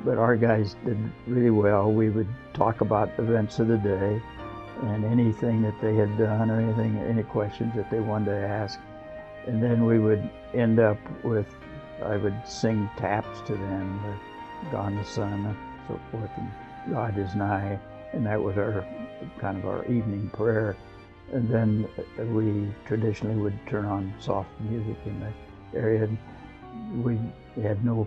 But our guys did really well. We would talk about events of the day and anything that they had done or any questions that they wanted to ask. And then we would end up with, I would sing taps to them, Gone the Sun and so forth, and God is Nigh. And that was our kind of our evening prayer. And then we traditionally would turn on soft music in the area. And we had no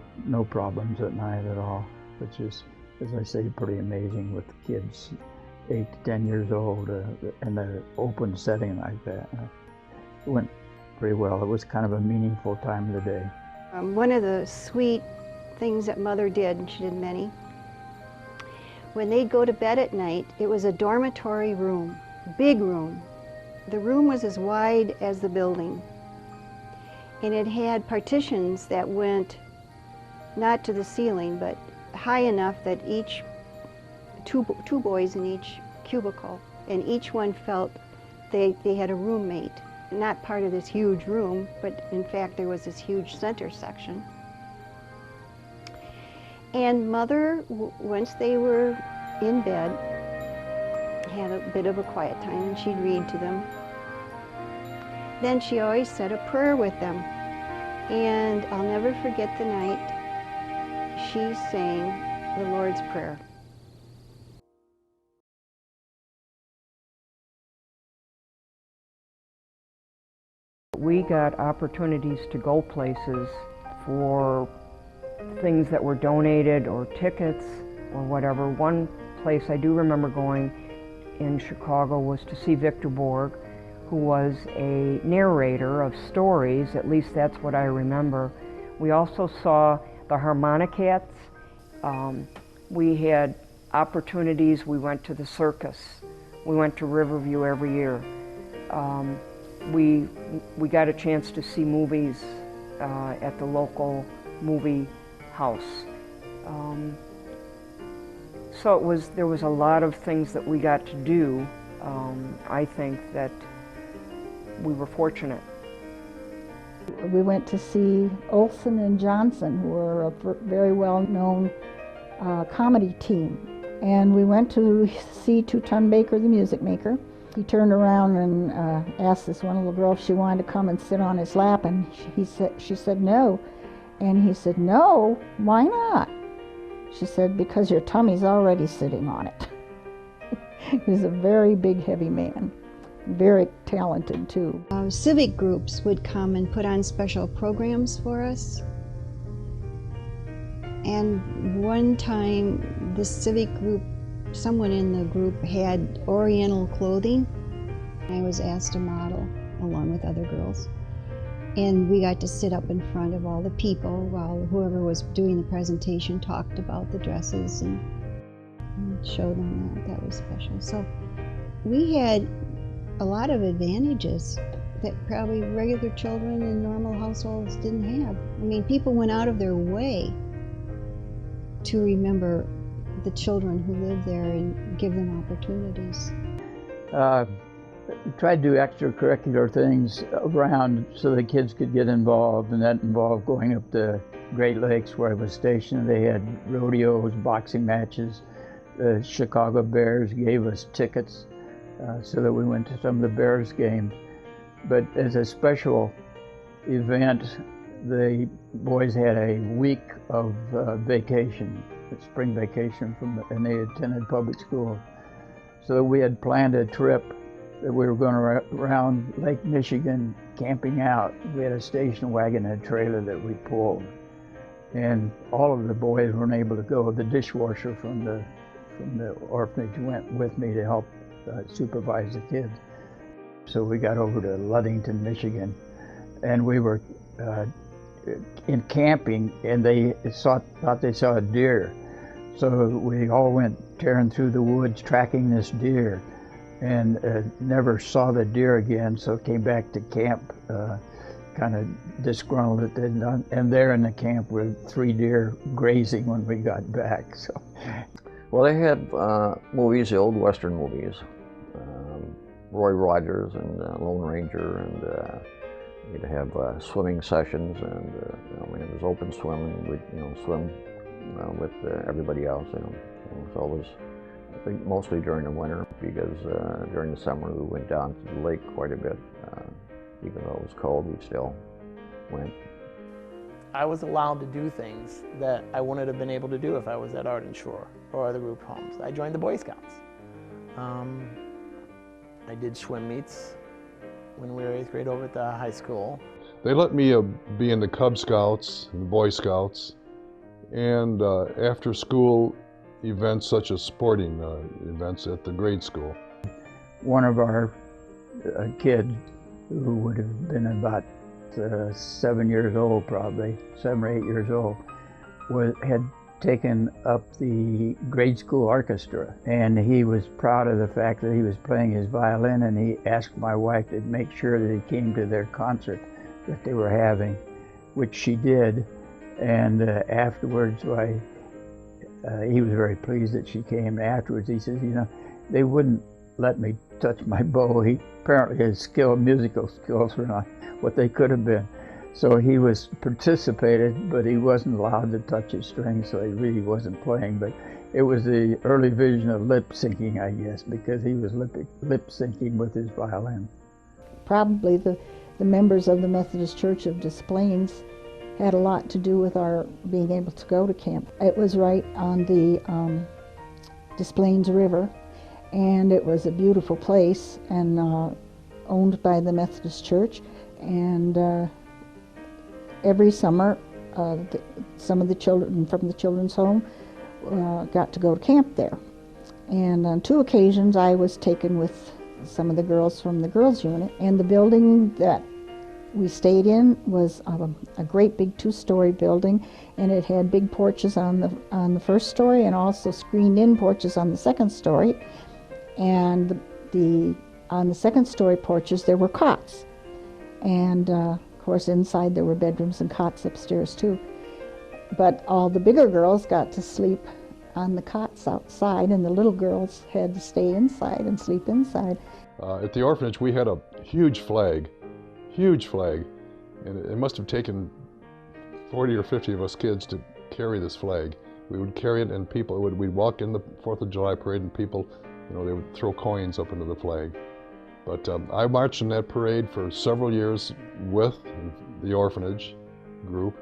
problems at night at all, which is, as I say, pretty amazing with the kids 8 to 10 years old in an open setting like that. It went pretty well. It was kind of a meaningful time of the day. One of the sweet things that Mother did, and she did many, when they'd go to bed at night, it was a dormitory room, big room. The room was as wide as the building. And it had partitions that went not to the ceiling, but high enough that two boys in each cubicle, and each one felt they had a roommate. Not part of this huge room, but in fact there was this huge center section. And Mother, once they were in bed, had a bit of a quiet time, and she'd read to them. Then she always said a prayer with them. And I'll never forget the night she sang the Lord's Prayer. We got opportunities to go places for things that were donated or tickets or whatever. One place I do remember going in Chicago was to see Victor Borg, who was a narrator of stories, at least that's what I remember. We also saw the Harmonicats. We had opportunities. We went to the circus. We went to Riverview every year. We got a chance to see movies at the local movie house. So there was a lot of things that we got to do. I think that we were fortunate. We went to see Olson and Johnson, who were a very well-known comedy team. And we went to see Two-Ton Baker, the music maker. He turned around and asked this one little girl if she wanted to come and sit on his lap, and she said no. And he said, "No, why not?" She said, "Because your tummy's already sitting on it." He was a very big, heavy man. Very talented, too. Civic groups would come and put on special programs for us. And one time, the civic group, someone in the group had Oriental clothing. I was asked to model along with other girls. And we got to sit up in front of all the people while whoever was doing the presentation talked about the dresses and showed them that. That was special. So we had a lot of advantages that probably regular children in normal households didn't have. I mean, people went out of their way to remember the children who lived there and give them opportunities. Tried to do extracurricular things around so the kids could get involved, and that involved going up to Great Lakes where I was stationed. They had rodeos, boxing matches. The Chicago Bears gave us tickets so that we went to some of the Bears games. But as a special event, the boys had a week of vacation, spring vacation, and they attended public school. So we had planned a trip that we were going around Lake Michigan camping out. We had a station wagon and a trailer that we pulled. And all of the boys weren't able to go. The dishwasher from the orphanage went with me to help supervise the kids. So we got over to Ludington, Michigan, and we were in camping, and they thought they saw a deer. So we all went tearing through the woods tracking this deer, and never saw the deer again, so came back to camp kind of disgruntled at it, and there in the camp were 3 deer grazing when we got back. So, well, they had movies, the old Western movies, Roy Rogers and Lone Ranger, and you'd have swimming sessions, and when it was open swimming, we'd swim with everybody else. So it was, I think, mostly during the winter, because during the summer we went down to the lake quite a bit. Even though it was cold, we still went. I was allowed to do things that I wouldn't have been able to do if I was at Arden Shore or other group homes. I joined the Boy Scouts. I did swim meets when we were 8th grade over at the high school. They let me be in the Cub Scouts and the Boy Scouts, and after school events such as sporting events at the grade school. One of our kids, who would have been about 7 years old, probably 7 or 8 years old, had taken up the grade school orchestra, and he was proud of the fact that he was playing his violin, and he asked my wife to make sure that he came to their concert that they were having, which she did. And afterwards, he was very pleased that she came. Afterwards, he says, they wouldn't let me touch my bow. Apparently his musical skills were not what they could have been. So he participated, but he wasn't allowed to touch his strings, so he really wasn't playing. But it was the early vision of lip syncing, I guess, because he was lip syncing with his violin. Probably the members of the Methodist Church of Des Plaines had a lot to do with our being able to go to camp. It was right on the Des Plaines River, and it was a beautiful place, and owned by the Methodist Church. And every summer, some of the children from the children's home got to go to camp there. And on 2 occasions, I was taken with some of the girls from the girls' unit. And the building that we stayed in was a great big 2-story building, and it had big porches on the first story, and also screened-in porches on the second story. And on the second story porches there were cots, and of course inside there were bedrooms and cots upstairs too. But all the bigger girls got to sleep on the cots outside, and the little girls had to stay inside and sleep inside. At the orphanage we had a huge flag, and it must have taken 40 or 50 of us kids to carry this flag. We would carry it, and we'd walk in the 4th of July parade, and people, they would throw coins up into the flag. But I marched in that parade for several years with the orphanage group.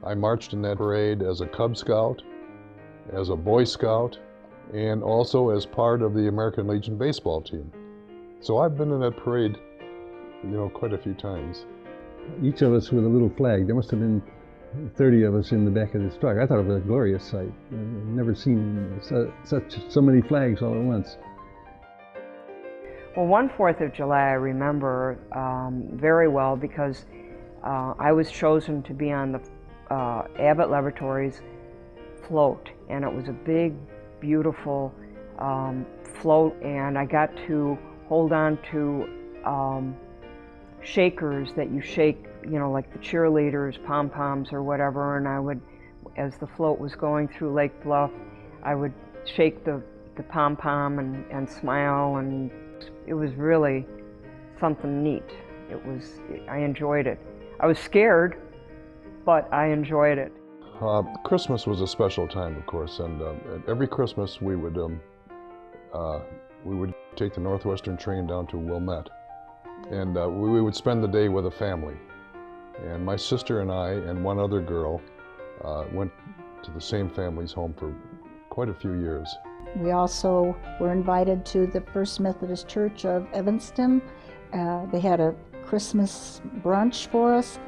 I marched in that parade as a Cub Scout, as a Boy Scout, and also as part of the American Legion baseball team. So I've been in that parade, quite a few times. Each of us with a little flag. There must have been 30 of us in the back of this truck. I thought it was a glorious sight. I've never seen so many flags all at once. Well, one 4th of July I remember very well, because I was chosen to be on the Abbott Laboratories float, and it was a big, beautiful float, and I got to hold on to shakers that you shake, like the cheerleaders, pom-poms or whatever, and I would, as the float was going through Lake Bluff, I would shake the pom-pom and smile, and it was really something neat. I enjoyed it. I was scared, but I enjoyed it. Christmas was a special time, of course, and every Christmas we would take the Northwestern train down to Wilmette, and we would spend the day with a family. And my sister and I and one other girl went to the same family's home for quite a few years. We also were invited to the First Methodist Church of Evanston. They had a Christmas brunch for us.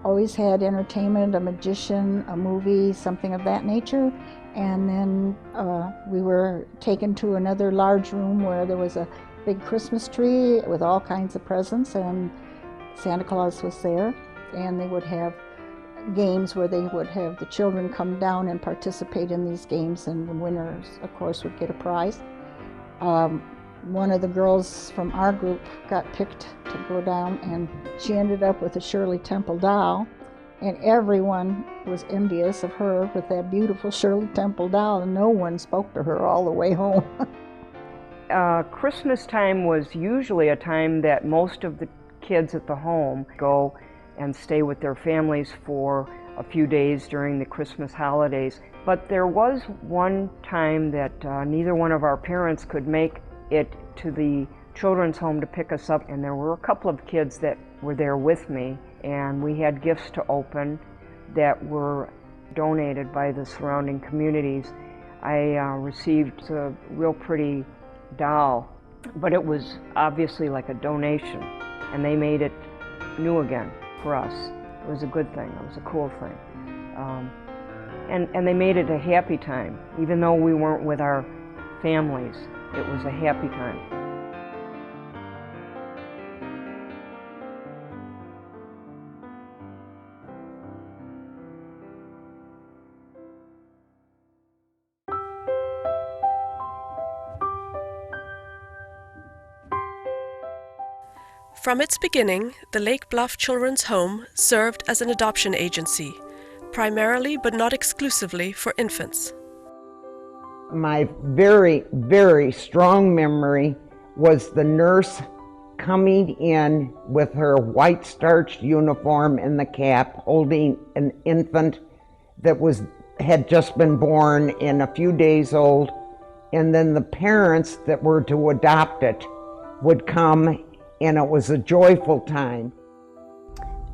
Always had entertainment, a magician, a movie, something of that nature. And then we were taken to another large room where there was a big Christmas tree with all kinds of presents, and Santa Claus was there. And they would have games where they would have the children come down and participate in these games, and the winners, of course, would get a prize. One of the girls from our group got picked to go down, and she ended up with a Shirley Temple doll, and everyone was envious of her with that beautiful Shirley Temple doll, and no one spoke to her all the way home. Christmas time was usually a time that most of the kids at the home go and stay with their families for a few days during the Christmas holidays. But there was one time that neither one of our parents could make it to the children's home to pick us up, and there were a couple of kids that were there with me, and we had gifts to open that were donated by the surrounding communities. I received a real pretty doll, but it was obviously like a donation, and they made it new again for us. It was a good thing. It was a cool thing. And they made it a happy time. Even though we weren't with our families, it was a happy time. From its beginning, the Lake Bluff Children's Home served as an adoption agency, primarily but not exclusively for infants. My very, very strong memory was the nurse coming in with her white starched uniform and the cap, holding an infant that had just been born and a few days old, and then the parents that were to adopt it would come, and it was a joyful time.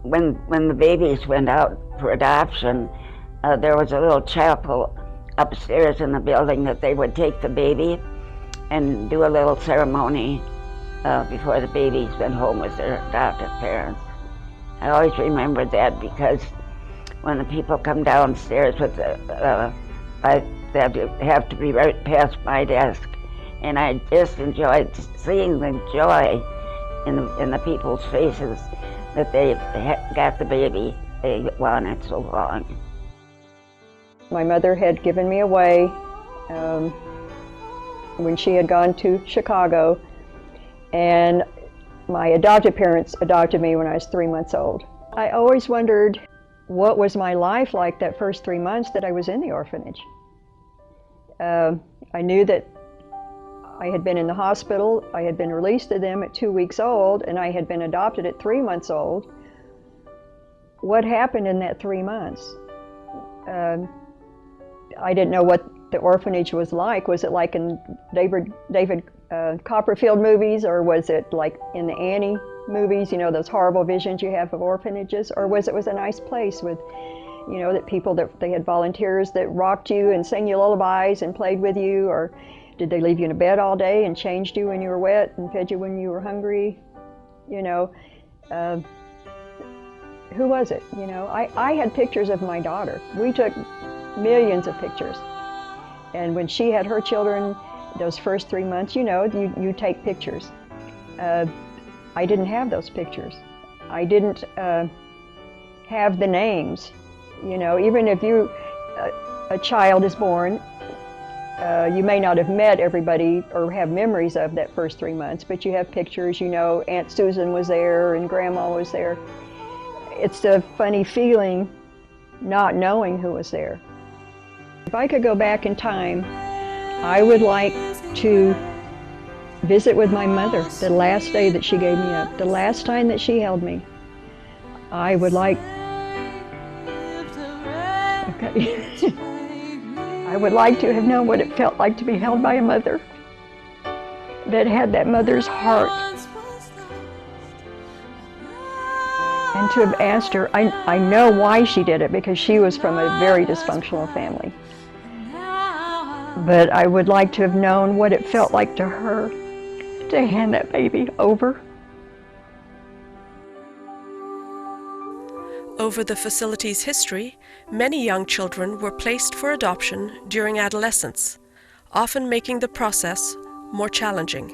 When the babies went out for adoption, there was a little chapel upstairs in the building that they would take the baby and do a little ceremony before the babies went home with their adoptive parents. I always remembered that because when the people come downstairs with they have to be right past my desk, and I just enjoyed seeing the joy in the people's faces that they got the baby they wanted so long. My mother had given me away when she had gone to Chicago, and my adoptive parents adopted me when I was 3 months old. I always wondered what was my life like that first 3 months that I was in the orphanage. I knew that I had been in the hospital, I had been released to them at 2 weeks old, and I had been adopted at 3 months old. What happened in that 3 months? I didn't know what the orphanage was like. Was it like in David Copperfield movies, or was it like in the Annie movies, you know, those horrible visions you have of orphanages? Or was it a nice place with, you know, that people, that they had volunteers that rocked you and sang you lullabies and played with you? Or did they leave you in a bed all day and changed you when you were wet and fed you when you were hungry? You know, who was it? You know, I had pictures of my daughter. We took millions of pictures. And when she had her children, those first 3 months, you know, you take pictures. I didn't have those pictures. I didn't have the names. You know, even if a child is born, you may not have met everybody or have memories of that first 3 months, but you have pictures. You know, Aunt Susan was there and Grandma was there. It's a funny feeling not knowing who was there. If I could go back in time, I would like to visit with my mother the last day that she gave me up, the last time that she held me. I would like, I would like to have known what it felt like to be held by a mother that had that mother's heart. And to have asked her, I know why she did it, because she was from a very dysfunctional family. But I would like to have known what it felt like to her to hand that baby over. Over the facility's history, many young children were placed for adoption during adolescence, often making the process more challenging.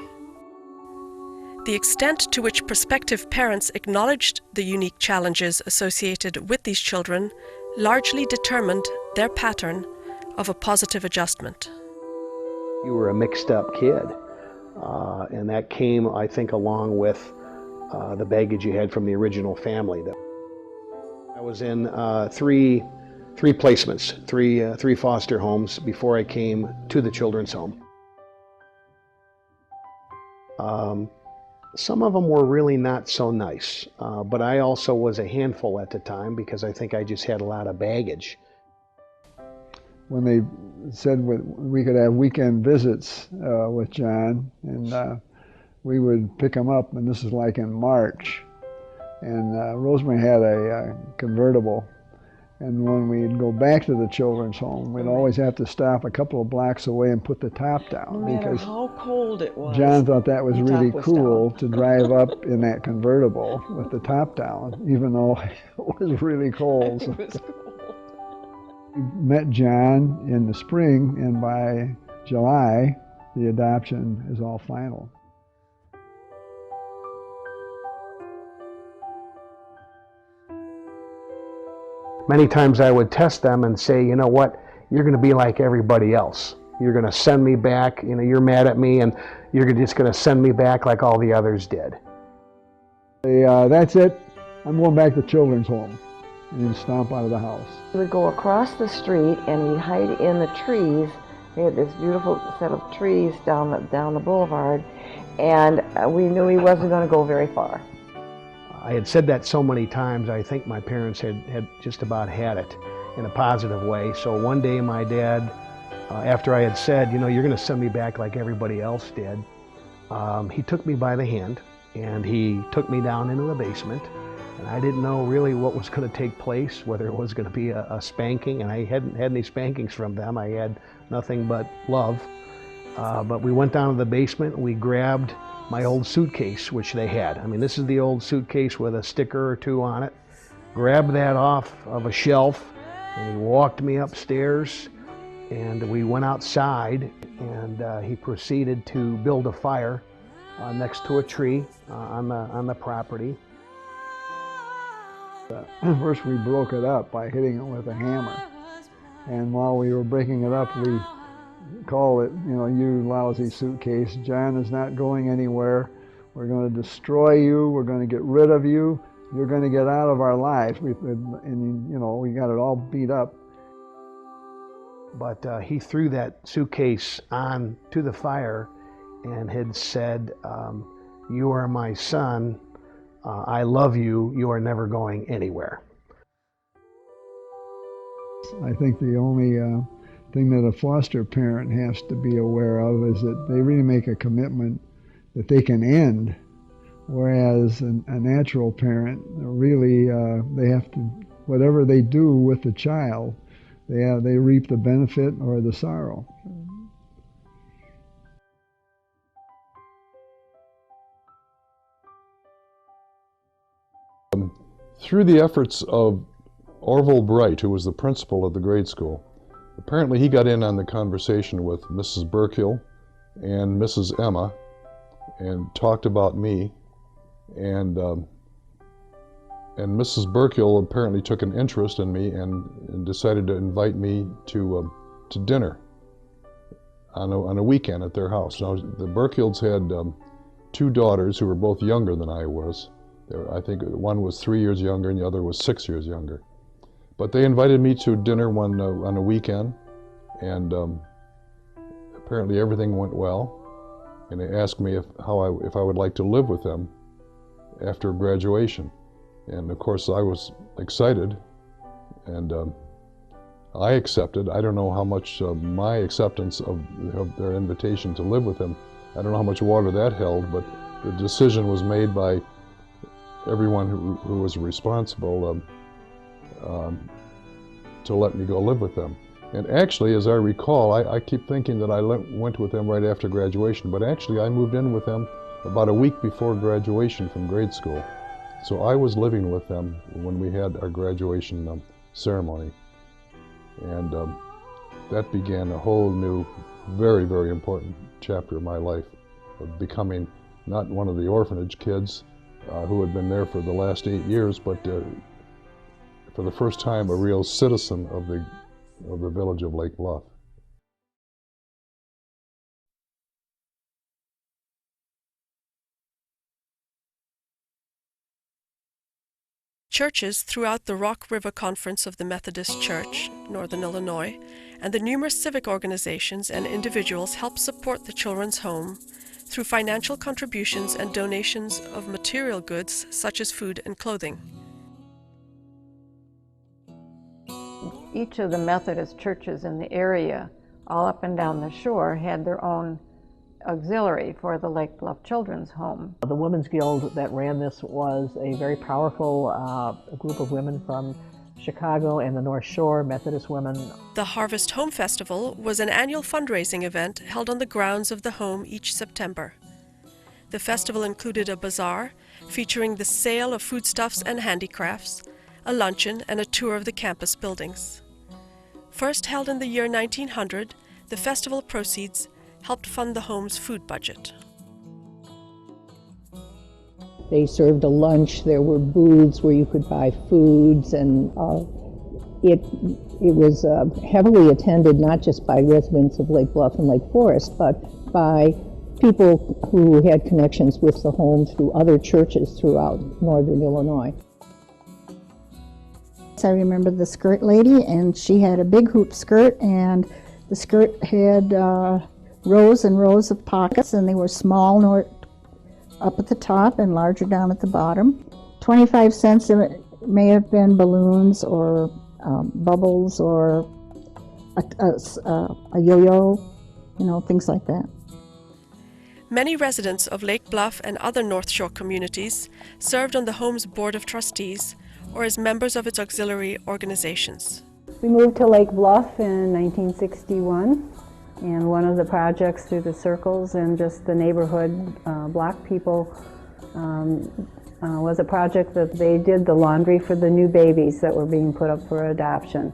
The extent to which prospective parents acknowledged the unique challenges associated with these children largely determined their pattern of a positive adjustment. You were a mixed up kid, and that came, I think, along with the baggage you had from the original family. I was in three placements, three foster homes before I came to the children's home. Some of them were really not so nice, but I also was a handful at the time because I think I just had a lot of baggage. When they said we could have weekend visits with John, and we would pick him up, and this is like in March, and Rosemary had a convertible, and when we'd go back to the children's home, we'd always have to stop a couple of blocks away and put the top down. No matter because how cold it was. John thought that was the really top was cool down. to drive up in that convertible with the top down, even though it was really cold. It was cold. We met John in the spring, and by July, the adoption is all final. Many times I would test them and say, you know what, you're going to be like everybody else. You're going to send me back, you're mad at me, and you're just going to send me back like all the others did. That's it, I'm going back to children's home. And he'd stomp out of the house. He would go across the street and he'd hide in the trees. They had this beautiful set of trees down the boulevard, and we knew he wasn't going to go very far. I had said that so many times, I think my parents had just about had it in a positive way. So one day my dad, after I had said, you're going to send me back like everybody else did, he took me by the hand and he took me down into the basement. And I didn't know really what was going to take place, whether it was going to be a spanking, and I hadn't had any spankings from them. I had nothing but love. But we went down to the basement and we grabbed my old suitcase, which they had. I mean, this is the old suitcase with a sticker or two on it. Grabbed that off of a shelf, and he walked me upstairs, and we went outside, and he proceeded to build a fire next to a tree on the property. First we broke it up by hitting it with a hammer, and while we were breaking it up we called it, you lousy suitcase, John is not going anywhere, we're going to destroy you, we're going to get rid of you, you're going to get out of our lives. We got it all beat up. But he threw that suitcase on to the fire and had said, you are my son, I love you, you are never going anywhere. I think the only thing that a foster parent has to be aware of is that they really make a commitment that they can end, whereas a natural parent, really, they have to, whatever they do with the child, they reap the benefit or the sorrow. Through the efforts of Orville Bright, who was the principal of the grade school, apparently he got in on the conversation with Mrs. Burkill and Mrs. Emma and talked about me, and Mrs. Burkill apparently took an interest in me and decided to invite me to dinner on a weekend at their house. Now, the Burkills had two daughters who were both younger than I was. I think one was 3 years younger and the other was 6 years younger. But they invited me to dinner on a weekend, and apparently everything went well. And they asked me if I would like to live with them after graduation. And of course I was excited, and I accepted. I don't know how much my acceptance of their invitation to live with them, I don't know how much water that held, but the decision was made by everyone who was responsible to let me go live with them. And actually, as I recall, I keep thinking that I went with them right after graduation, but actually I moved in with them about a week before graduation from grade school. So I was living with them when we had our graduation ceremony. And that began a whole new, very, very important chapter of my life, of becoming not one of the orphanage kids who had been there for the last 8 years, but for the first time a real citizen of the village of Lake Bluff. Churches throughout the Rock River Conference of the Methodist Church, Northern Illinois, and the numerous civic organizations and individuals help support the children's home through financial contributions and donations of material goods such as food and clothing. Each of the Methodist churches in the area, all up and down the shore, had their own auxiliary for the Lake Bluff Children's Home. The Women's Guild that ran this was a very powerful group of women from Chicago and the North Shore, Methodist women. The Harvest Home Festival was an annual fundraising event held on the grounds of the home each September. The festival included a bazaar featuring the sale of foodstuffs and handicrafts, a luncheon, and a tour of the campus buildings. First held in the year 1900, the festival proceeds helped fund the home's food budget. They served a lunch, there were booths where you could buy foods, and it was heavily attended not just by residents of Lake Bluff and Lake Forest, but by people who had connections with the home through other churches throughout northern Illinois. I remember the skirt lady, and she had a big hoop skirt, and the skirt had rows and rows of pockets, and they were small up at the top and larger down at the bottom. 25 cents may have been balloons or bubbles or a yo-yo, things like that. Many residents of Lake Bluff and other North Shore communities served on the home's Board of Trustees or as members of its auxiliary organizations. We moved to Lake Bluff in 1961. And one of the projects through the circles and just the neighborhood black people was a project that they did the laundry for the new babies that were being put up for adoption.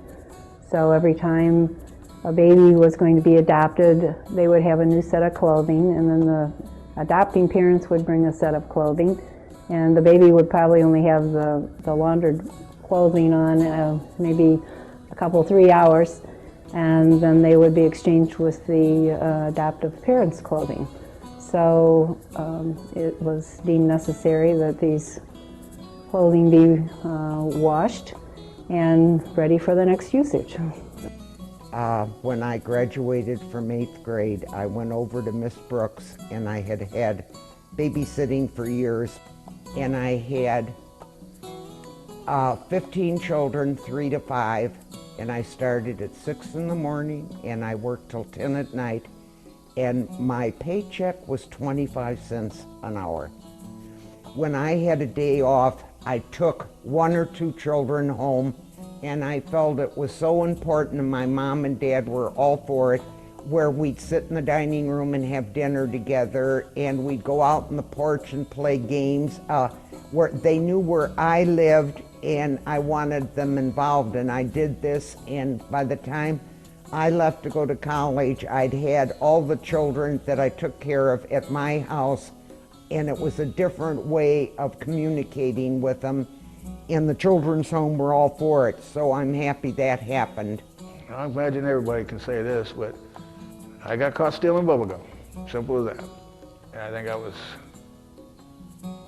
So every time a baby was going to be adopted, they would have a new set of clothing, and then the adopting parents would bring a set of clothing, and the baby would probably only have the laundered clothing on maybe a couple, 3 hours. And then they would be exchanged with the adoptive parents' clothing. So it was deemed necessary that these clothing be washed and ready for the next usage. When I graduated from 8th grade, I went over to Miss Brooks, and I had babysitting for years, and I had 15 children, 3 to 5. And I started at 6 in the morning and I worked till 10 at night, and my paycheck was 25 cents an hour. When I had a day off, I took 1 or 2 children home, and I felt it was so important, and my mom and dad were all for it, where we'd sit in the dining room and have dinner together, and we'd go out on the porch and play games where they knew where I lived, and I wanted them involved, and I did this, and by the time I left to go to college, I'd had all the children that I took care of at my house, and it was a different way of communicating with them, and the children's home were all for it, so I'm happy that happened. I imagine everybody can say this, but I got caught stealing bubble gum. Simple as that. And I think I was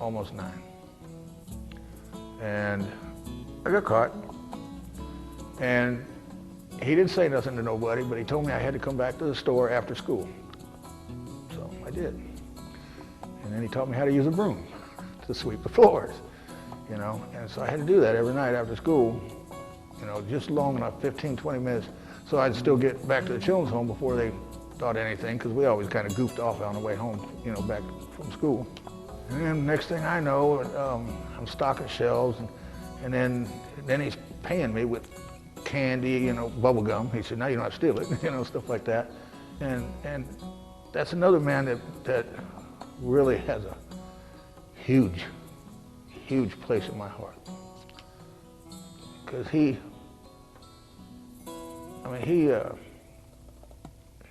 almost 9. And I got caught. And he didn't say nothing to nobody, but he told me I had to come back to the store after school. So I did. And then he taught me how to use a broom to sweep the floors, you know. And so I had to do that every night after school, you know, just long enough, 15, 20 minutes, so I'd still get back to the children's home before they thought anything, because we always kind of goofed off on the way home, you know, back from school. And then next thing I know, I'm stocking shelves, and then he's paying me with candy, you know, bubble gum. He said, now you don't have to steal it, you know, stuff like that. And that's another man that really has a huge, huge place in my heart. Because he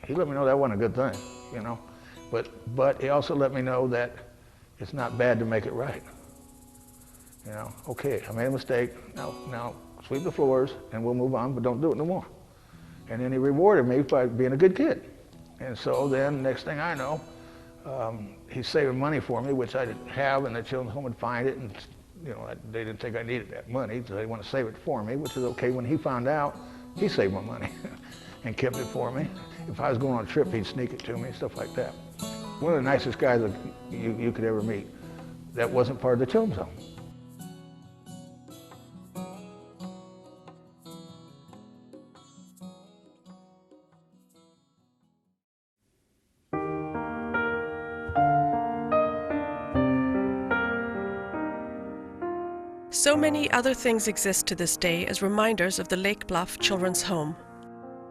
let me know that wasn't a good thing, you know. But he also let me know that it's not bad to make it right. You know, okay, I made a mistake, now sweep the floors and we'll move on, but don't do it no more. And then he rewarded me by being a good kid. And so then, next thing I know, he's saving money for me, which I didn't have, and the children's home would find it, and you know, they didn't think I needed that money, so they want to save it for me, which is okay. When he found out, he saved my money and kept it for me. If I was going on a trip, he'd sneak it to me, stuff like that. One of the nicest guys that you could ever meet. That wasn't part of the children's home. So many other things exist to this day as reminders of the Lake Bluff Children's Home.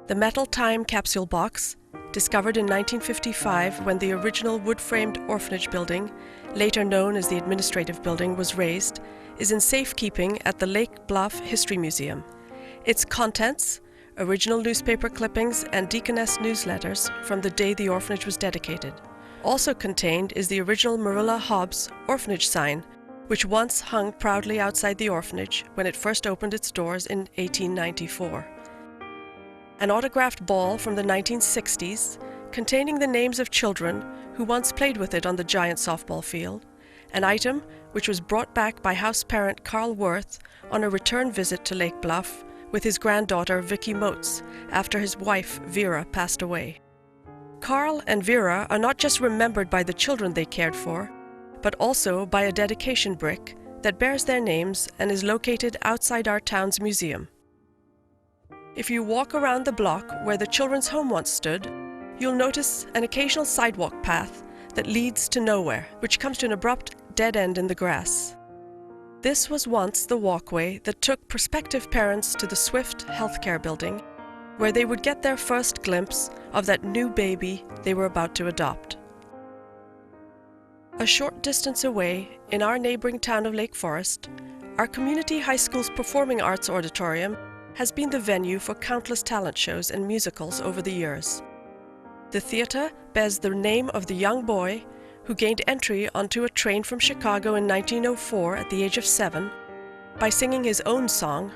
The metal time capsule box, discovered in 1955 when the original wood-framed orphanage building, later known as the administrative building, was razed, is in safekeeping at the Lake Bluff History Museum. Its contents, original newspaper clippings and deaconess newsletters from the day the orphanage was dedicated. Also contained is the original Marilla Hobbs orphanage sign, which once hung proudly outside the orphanage when it first opened its doors in 1894. An autographed ball from the 1960s containing the names of children who once played with it on the giant softball field, an item which was brought back by house parent Carl Worth on a return visit to Lake Bluff with his granddaughter Vicky Motes after his wife Vera passed away. Carl and Vera are not just remembered by the children they cared for, but also by a dedication brick that bears their names and is located outside our town's museum. If you walk around the block where the children's home once stood, you'll notice an occasional sidewalk path that leads to nowhere, which comes to an abrupt dead end in the grass. This was once the walkway that took prospective parents to the Swift Healthcare Building, where they would get their first glimpse of that new baby they were about to adopt. A short distance away, in our neighboring town of Lake Forest, our community high school's performing arts auditorium has been the venue for countless talent shows and musicals over the years. The theater bears the name of the young boy who gained entry onto a train from Chicago in 1904 at the age of 7 by singing his own song,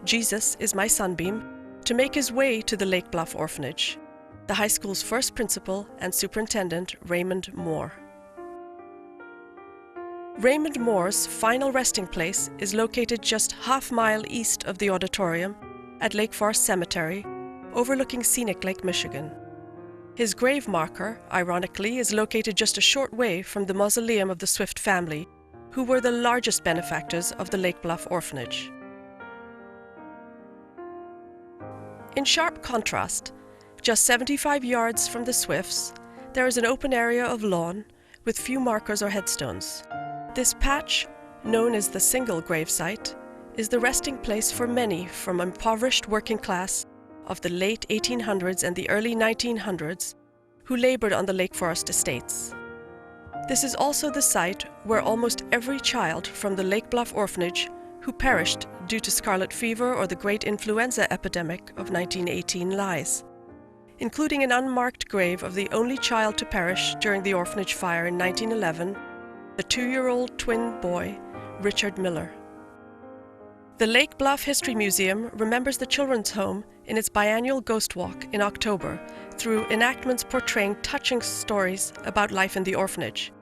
"Jesus is My Sunbeam," to make his way to the Lake Bluff Orphanage, the high school's first principal and superintendent, Raymond Moore. Raymond Moore's final resting place is located just half-mile east of the auditorium at Lake Forest Cemetery, overlooking scenic Lake Michigan. His grave marker, ironically, is located just a short way from the mausoleum of the Swift family, who were the largest benefactors of the Lake Bluff Orphanage. In sharp contrast, just 75 yards from the Swifts, there is an open area of lawn with few markers or headstones. This patch, known as the single gravesite, is the resting place for many from impoverished working class of the late 1800s and the early 1900s who labored on the Lake Forest estates. This is also the site where almost every child from the Lake Bluff Orphanage who perished due to scarlet fever or the great influenza epidemic of 1918 lies, including an unmarked grave of the only child to perish during the orphanage fire in 1911, the 2-year-old twin boy, Richard Miller. The Lake Bluff History Museum remembers the children's home in its biannual Ghost Walk in October through enactments portraying touching stories about life in the orphanage.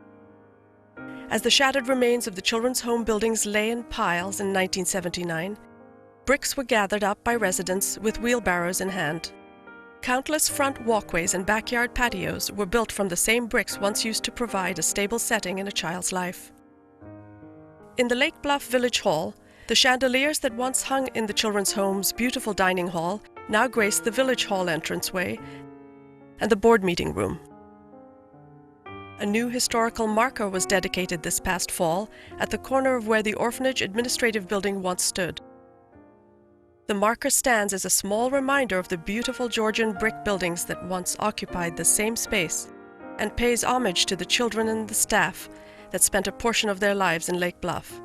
As the shattered remains of the children's home buildings lay in piles in 1979, bricks were gathered up by residents with wheelbarrows in hand. Countless front walkways and backyard patios were built from the same bricks once used to provide a stable setting in a child's life. In the Lake Bluff Village Hall, the chandeliers that once hung in the children's home's beautiful dining hall now grace the Village Hall entranceway and the board meeting room. A new historical marker was dedicated this past fall at the corner of where the orphanage administrative building once stood. The marker stands as a small reminder of the beautiful Georgian brick buildings that once occupied the same space and pays homage to the children and the staff that spent a portion of their lives in Lake Bluff.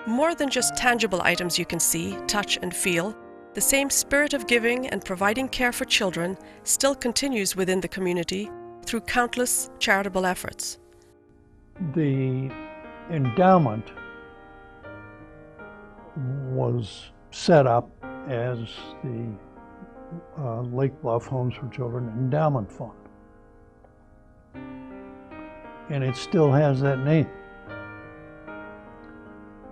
More than just tangible items you can see, touch, and feel, the same spirit of giving and providing care for children still continues within the community through countless charitable efforts. The endowment was set up as the Lake Bluff Homes for Children Endowment Fund. And it still has that name.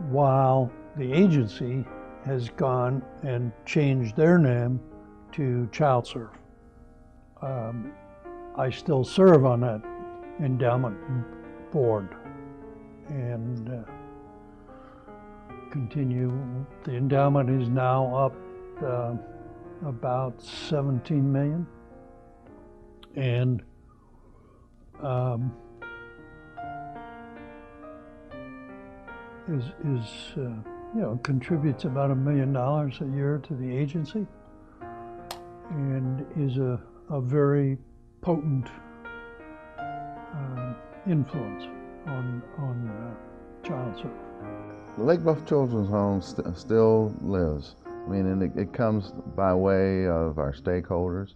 While the agency has gone and changed their name to ChildServe. I still serve on that endowment board and continue. The endowment is now up about 17 million, and contributes about $1 million a year to the agency, and is a very potent influence on ChildServe. The Lake Bluff Children's Home still lives. I mean, and it comes by way of our stakeholders,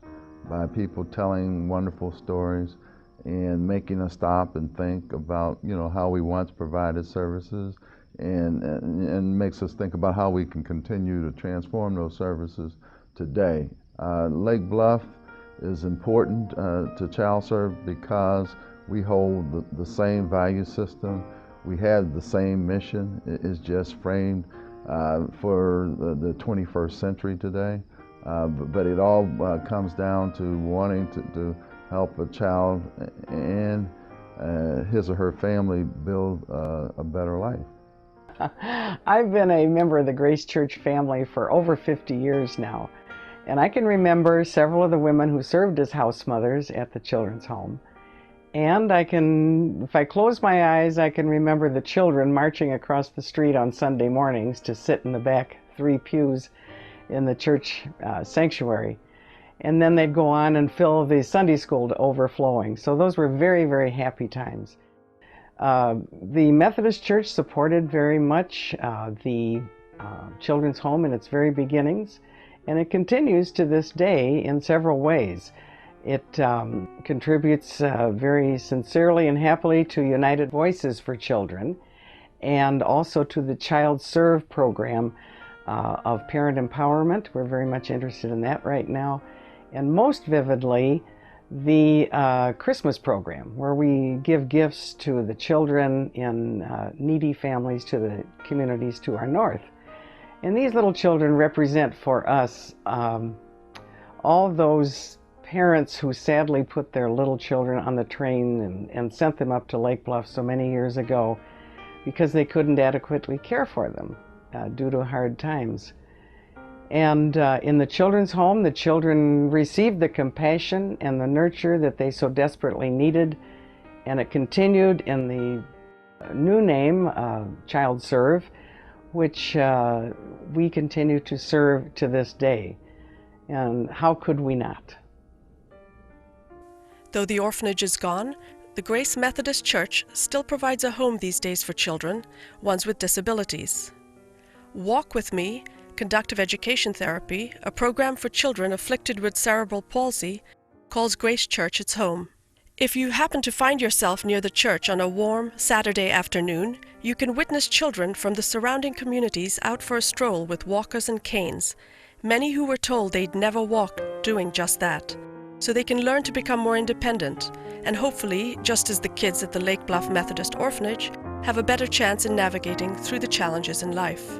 by people telling wonderful stories and making us stop and think about, how we once provided services, and makes us think about how we can continue to transform those services today. Lake Bluff is important to ChildServe because we hold the same value system. We have the same mission. It is just framed for the 21st century today. But it all comes down to wanting to help a child and his or her family build a better life. I've been a member of the Grace Church family for over 50 years now, and I can remember several of the women who served as house mothers at the children's home. And if I close my eyes, I can remember the children marching across the street on Sunday mornings to sit in the back 3 pews in the church sanctuary. And then they'd go on and fill the Sunday school to overflowing. So those were very, very happy times. The Methodist Church supported very much the children's home in its very beginnings, and it continues to this day in several ways. It contributes very sincerely and happily to United Voices for Children, and also to the ChildServe program of parent empowerment. We're very much interested in that right now. And most vividly, the Christmas program, where we give gifts to the children in needy families to the communities to our north. And these little children represent for us all those parents who sadly put their little children on the train and sent them up to Lake Bluff so many years ago because they couldn't adequately care for them due to hard times. And in the children's home, the children received the compassion and the nurture that they so desperately needed, and it continued in the new name, ChildServe, which we continue to serve to this day. And how could we not? Though the orphanage is gone, the Grace Methodist Church still provides a home these days for children, ones with disabilities. Walk With Me, Conductive Education Therapy, a program for children afflicted with cerebral palsy, calls Grace Church its home. If you happen to find yourself near the church on a warm Saturday afternoon, you can witness children from the surrounding communities out for a stroll with walkers and canes, many who were told they'd never walk doing just that, so they can learn to become more independent and hopefully, just as the kids at the Lake Bluff Methodist Orphanage, have a better chance in navigating through the challenges in life.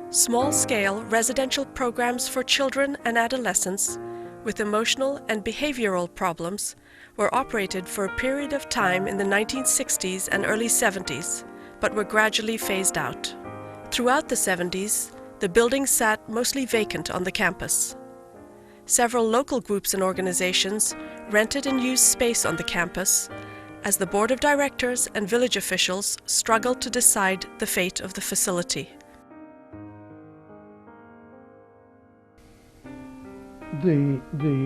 Small-scale residential programs for children and adolescents with emotional and behavioral problems were operated for a period of time in the 1960s and early 70s, but were gradually phased out. Throughout the 70s, the building sat mostly vacant on the campus. Several local groups and organizations rented and used space on the campus as the board of directors and village officials struggled to decide the fate of the facility. The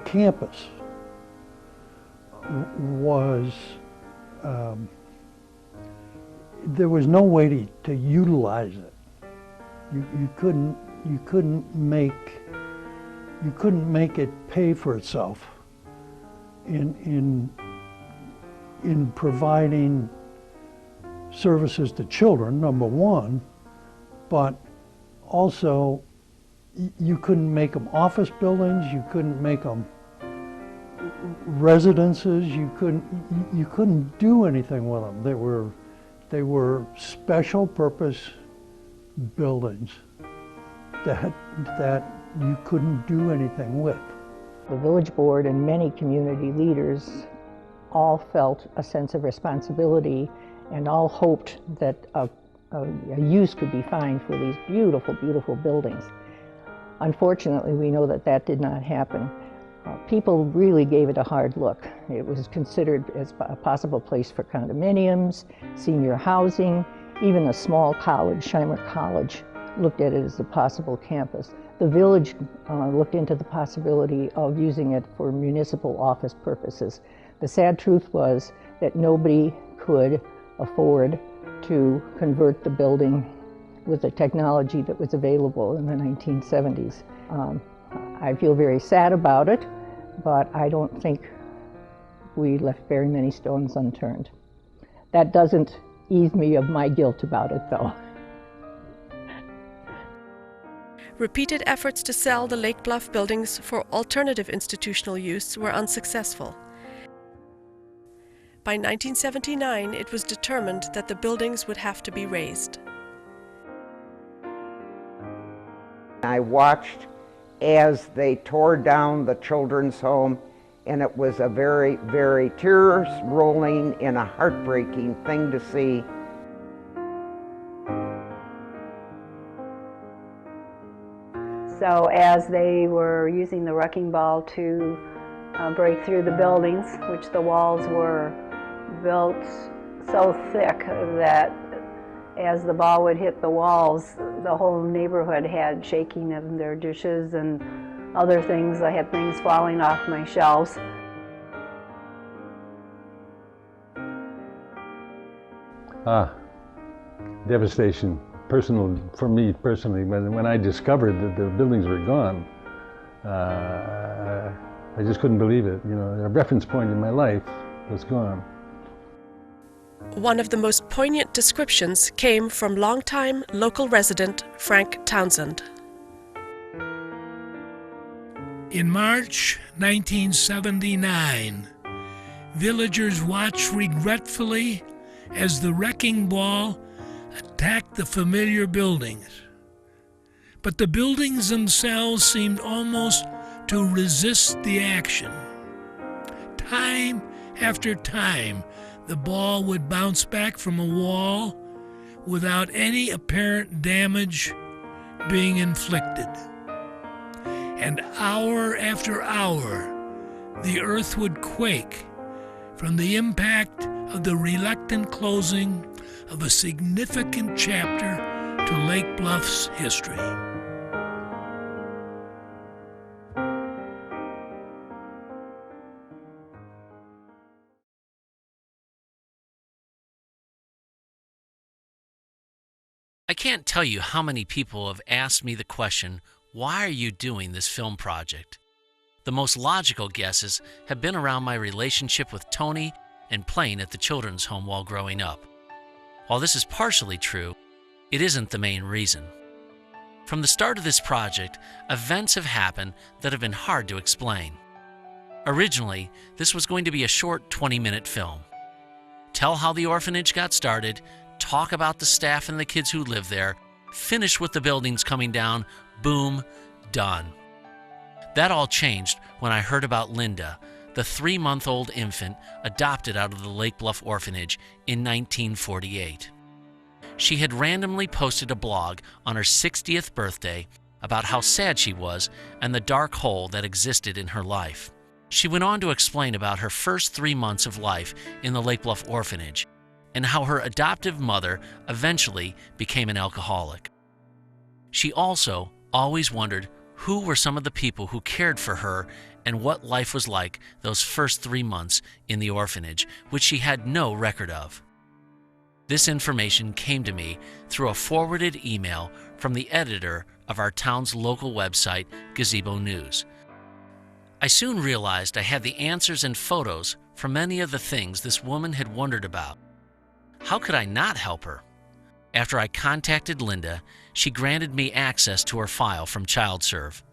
campus was there was no way to utilize it. You couldn't make it pay for itself in providing services to children, number one, but also you couldn't make them office buildings, you couldn't make them residences, you couldn't do anything with them. They were special purpose buildings that you couldn't do anything with. The village board and many community leaders all felt a sense of responsibility and all hoped that a use could be found for these beautiful, beautiful buildings. Unfortunately, we know that that did not happen. People really gave it a hard look. It was considered as a possible place for condominiums, senior housing, even a small college, Shimer College, looked at it as a possible campus. The village looked into the possibility of using it for municipal office purposes. The sad truth was that nobody could afford to convert the building with the technology that was available in the 1970s. I feel very sad about it, but I don't think we left very many stones unturned. That doesn't ease me of my guilt about it, though. Repeated efforts to sell the Lake Bluff buildings for alternative institutional use were unsuccessful. By 1979, it was determined that the buildings would have to be razed. I watched as they tore down the children's home, and it was a very, very tears rolling and a heartbreaking thing to see. So as they were using the wrecking ball to break through the buildings, which the walls were built so thick that as the ball would hit the walls, the whole neighborhood had shaking of their dishes and other things. I had things falling off my shelves. Devastation. Personal, for me personally, when I discovered that the buildings were gone, I just couldn't believe it. You know, a reference point in my life was gone. One of the most poignant descriptions came from longtime local resident Frank Townsend. In March 1979, villagers watched regretfully as the wrecking ball attacked the familiar buildings. But the buildings themselves seemed almost to resist the action. Time after time, the ball would bounce back from a wall without any apparent damage being inflicted. And hour after hour, the earth would quake from the impact of the reluctant closing of a significant chapter to Lake Bluff's history. I can't tell you how many people have asked me the question, why are you doing this film project? The most logical guesses have been around my relationship with Tony and playing at the children's home while growing up. While this is partially true, it isn't the main reason. From the start of this project, events have happened that have been hard to explain. Originally, this was going to be a short 20-minute film. Tell how the orphanage got started, talk about the staff and the kids who live there, finish with the buildings coming down, boom, done. That all changed when I heard about Linda, the 3-month-old infant adopted out of the Lake Bluff Orphanage in 1948. She had randomly posted a blog on her 60th birthday about how sad she was and the dark hole that existed in her life. She went on to explain about her first 3 months of life in the Lake Bluff Orphanage and how her adoptive mother eventually became an alcoholic. She also always wondered who were some of the people who cared for her and what life was like those first 3 months in the orphanage, which she had no record of. This information came to me through a forwarded email from the editor of our town's local website, Gazebo News. I soon realized I had the answers and photos for many of the things this woman had wondered about. How could I not help her? After I contacted Linda, she granted me access to her file from ChildServe.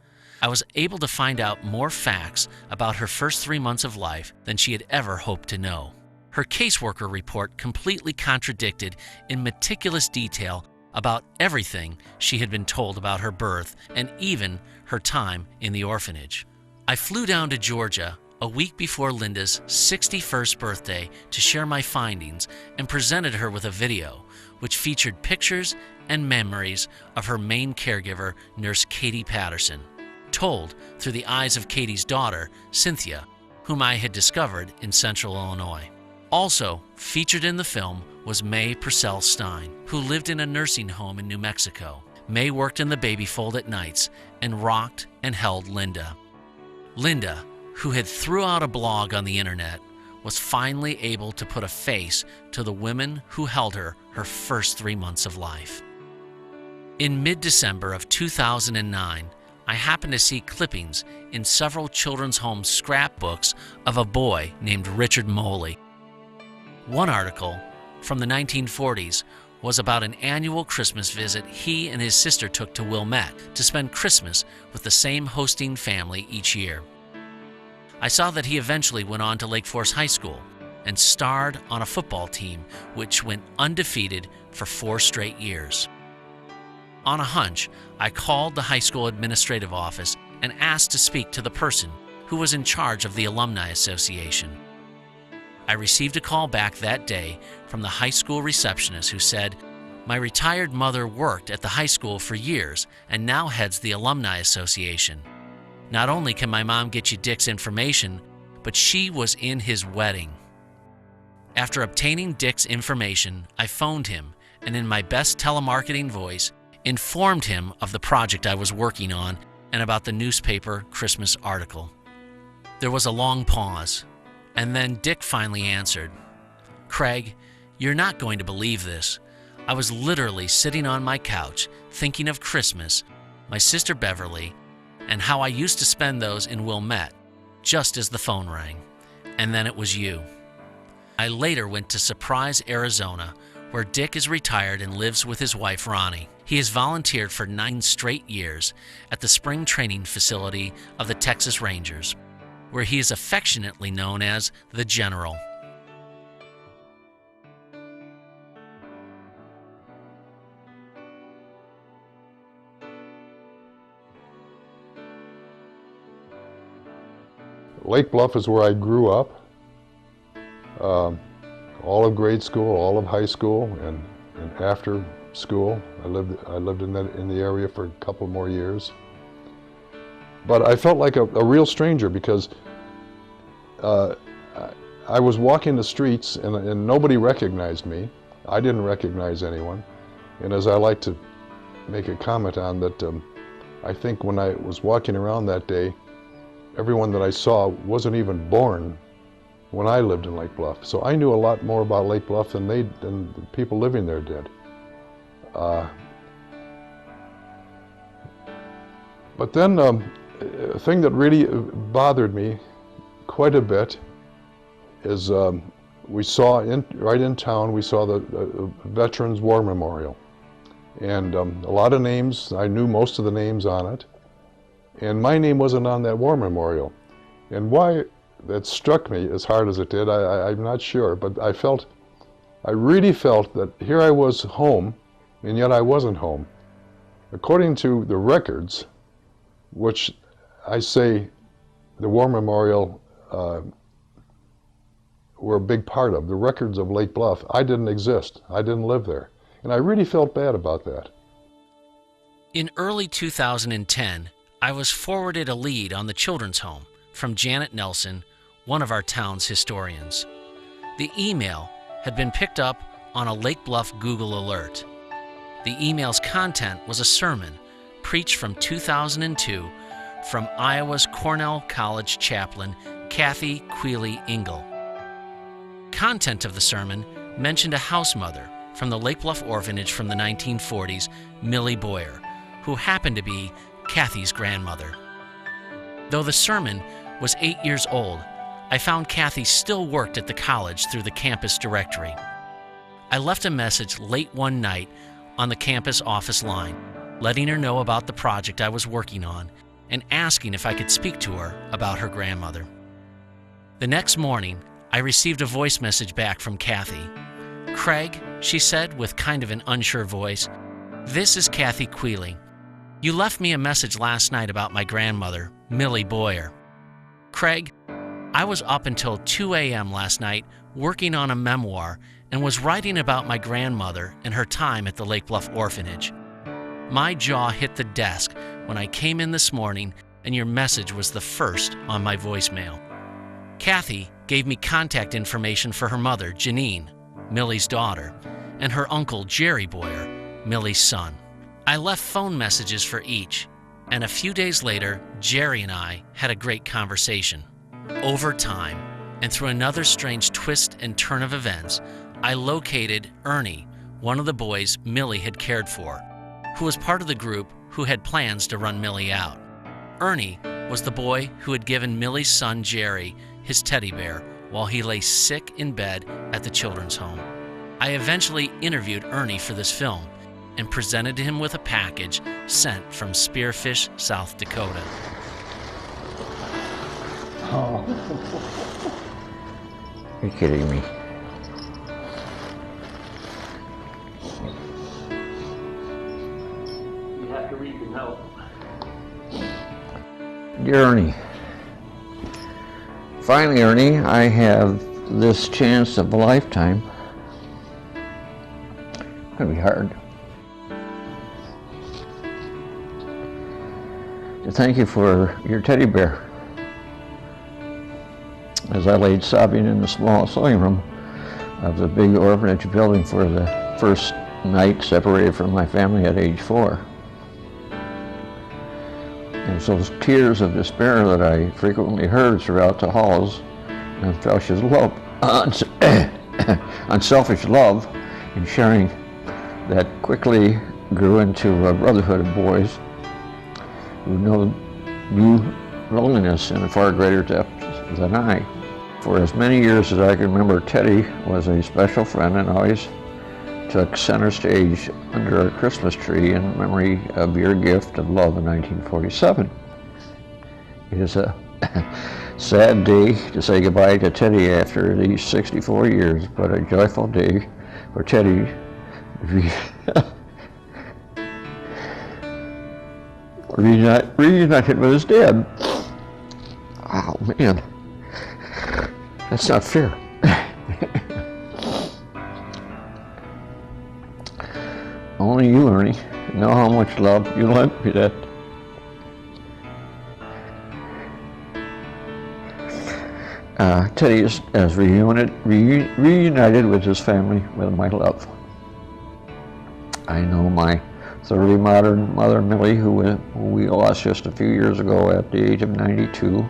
I was able to find out more facts about her first 3 months of life than she had ever hoped to know. Her caseworker report completely contradicted in meticulous detail about everything she had been told about her birth and even her time in the orphanage. I flew down to Georgia a week before Linda's 61st birthday to share my findings and presented her with a video which featured pictures and memories of her main caregiver, Nurse Katie Patterson, told through the eyes of Katie's daughter, Cynthia, whom I had discovered in Central Illinois. Also featured in the film was Mae Purcell Stein, who lived in a nursing home in New Mexico. Mae worked in the baby fold at nights and rocked and held Linda. Linda, who had threw out a blog on the internet, was finally able to put a face to the women who held her first 3 months of life. In mid-December of 2009, I happened to see clippings in several children's home scrapbooks of a boy named Richard Moley. One article from the 1940s was about an annual Christmas visit he and his sister took to Wilmette to spend Christmas with the same hosting family each year. I saw that he eventually went on to Lake Forest High School and starred on a football team which went undefeated for 4 straight years. On a hunch, I called the high school administrative office and asked to speak to the person who was in charge of the Alumni Association. I received a call back that day from the high school receptionist who said, "My retired mother worked at the high school for years and now heads the Alumni Association. Not only can my mom get you Dick's information, but she was in his wedding." After obtaining Dick's information, I phoned him and in my best telemarketing voice informed him of the project I was working on and about the newspaper Christmas article. There was a long pause, and then Dick finally answered, "Kraig, you're not going to believe this. I was literally sitting on my couch thinking of Christmas, my sister Beverly, and how I used to spend those in Wilmette, just as the phone rang. And then it was you." I later went to Surprise, Arizona, where Dick is retired and lives with his wife, Ronnie. He has volunteered for 9 straight years at the spring training facility of the Texas Rangers, where he is affectionately known as the General. Lake Bluff is where I grew up. All of grade school, all of high school, and after school, I lived in the area for a couple more years. But I felt like a real stranger because I was walking the streets and nobody recognized me. I didn't recognize anyone. And as I like to make a comment on that, I think when I was walking around that day, everyone that I saw wasn't even born when I lived in Lake Bluff. So I knew a lot more about Lake Bluff than the people living there did. But then a thing that really bothered me quite a bit is we saw right in town, we saw the Veterans War Memorial. And a lot of names, I knew most of the names on it. And my name wasn't on that war memorial. And why that struck me as hard as it did, I'm not sure, but I really felt that here I was home, and yet I wasn't home. According to the records, which I say the war memorial were a big part of, the records of Lake Bluff, I didn't exist. I didn't live there. And I really felt bad about that. In early 2010, I was forwarded a lead on the children's home from Janet Nelson, one of our town's historians. The email had been picked up on a Lake Bluff Google alert. The email's content was a sermon preached from 2002 from Iowa's Cornell College chaplain, Kathy Queely Engel. Content of the sermon mentioned a house mother from the Lake Bluff Orphanage from the 1940s, Millie Boyer, who happened to be Kathy's grandmother. Though the sermon was 8 years old, I found Kathy still worked at the college through the campus directory. I left a message late one night on the campus office line, letting her know about the project I was working on and asking if I could speak to her about her grandmother. The next morning, I received a voice message back from Kathy. "Kraig," she said with kind of an unsure voice, "this is Kathy Queely. You left me a message last night about my grandmother, Millie Boyer. Kraig, I was up until 2 a.m. last night working on a memoir and was writing about my grandmother and her time at the Lake Bluff Orphanage. My jaw hit the desk when I came in this morning and your message was the first on my voicemail." Kathy gave me contact information for her mother, Janine, Millie's daughter, and her uncle, Jerry Boyer, Millie's son. I left phone messages for each, and a few days later, Jerry and I had a great conversation. Over time, and through another strange twist and turn of events, I located Ernie, one of the boys Millie had cared for, who was part of the group who had plans to run Millie out. Ernie was the boy who had given Millie's son Jerry his teddy bear while he lay sick in bed at the children's home. I eventually interviewed Ernie for this film and presented him with a package sent from Spearfish, South Dakota. Oh. You're kidding me. You have to read the note. Dear Ernie, finally, Ernie, I have this chance of a lifetime. It's going to be hard. To thank you for your teddy bear. As I laid sobbing in the small sewing room of the big orphanage building for the first night separated from my family at age 4. And it's those tears of despair that I frequently heard throughout the halls and unselfish love, unselfish love in sharing that quickly grew into a brotherhood of boys who knew loneliness in a far greater depth than I. For as many years as I can remember, Teddy was a special friend and always took center stage under our Christmas tree in memory of your gift of love in 1947. It is a sad day to say goodbye to Teddy after these 64 years, but a joyful day for Teddy reunited with his dad. Oh man, that's not fair. Only you, Ernie, know how much love you lent me that. Teddy is reunited with his family with my love. I know my thoroughly modern mother, Millie, who we lost just a few years ago at the age of 92,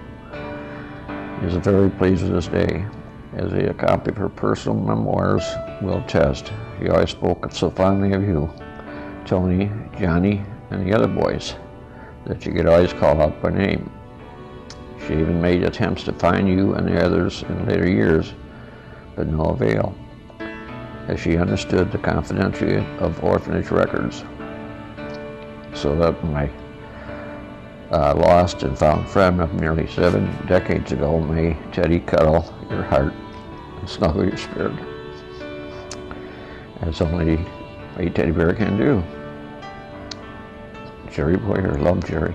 is very pleased with this day, as a copy of her personal memoirs will attest. She always spoke so fondly of you, Tony, Johnny, and the other boys, that she could always call out by name. She even made attempts to find you and the others in later years, but no avail, as she understood the confidentiality of orphanage records. So that my lost and found friend of nearly 7 decades ago, may Teddy cuddle your heart and snuggle your spirit, as only a teddy bear can do. Jerry Boyer, love, Jerry.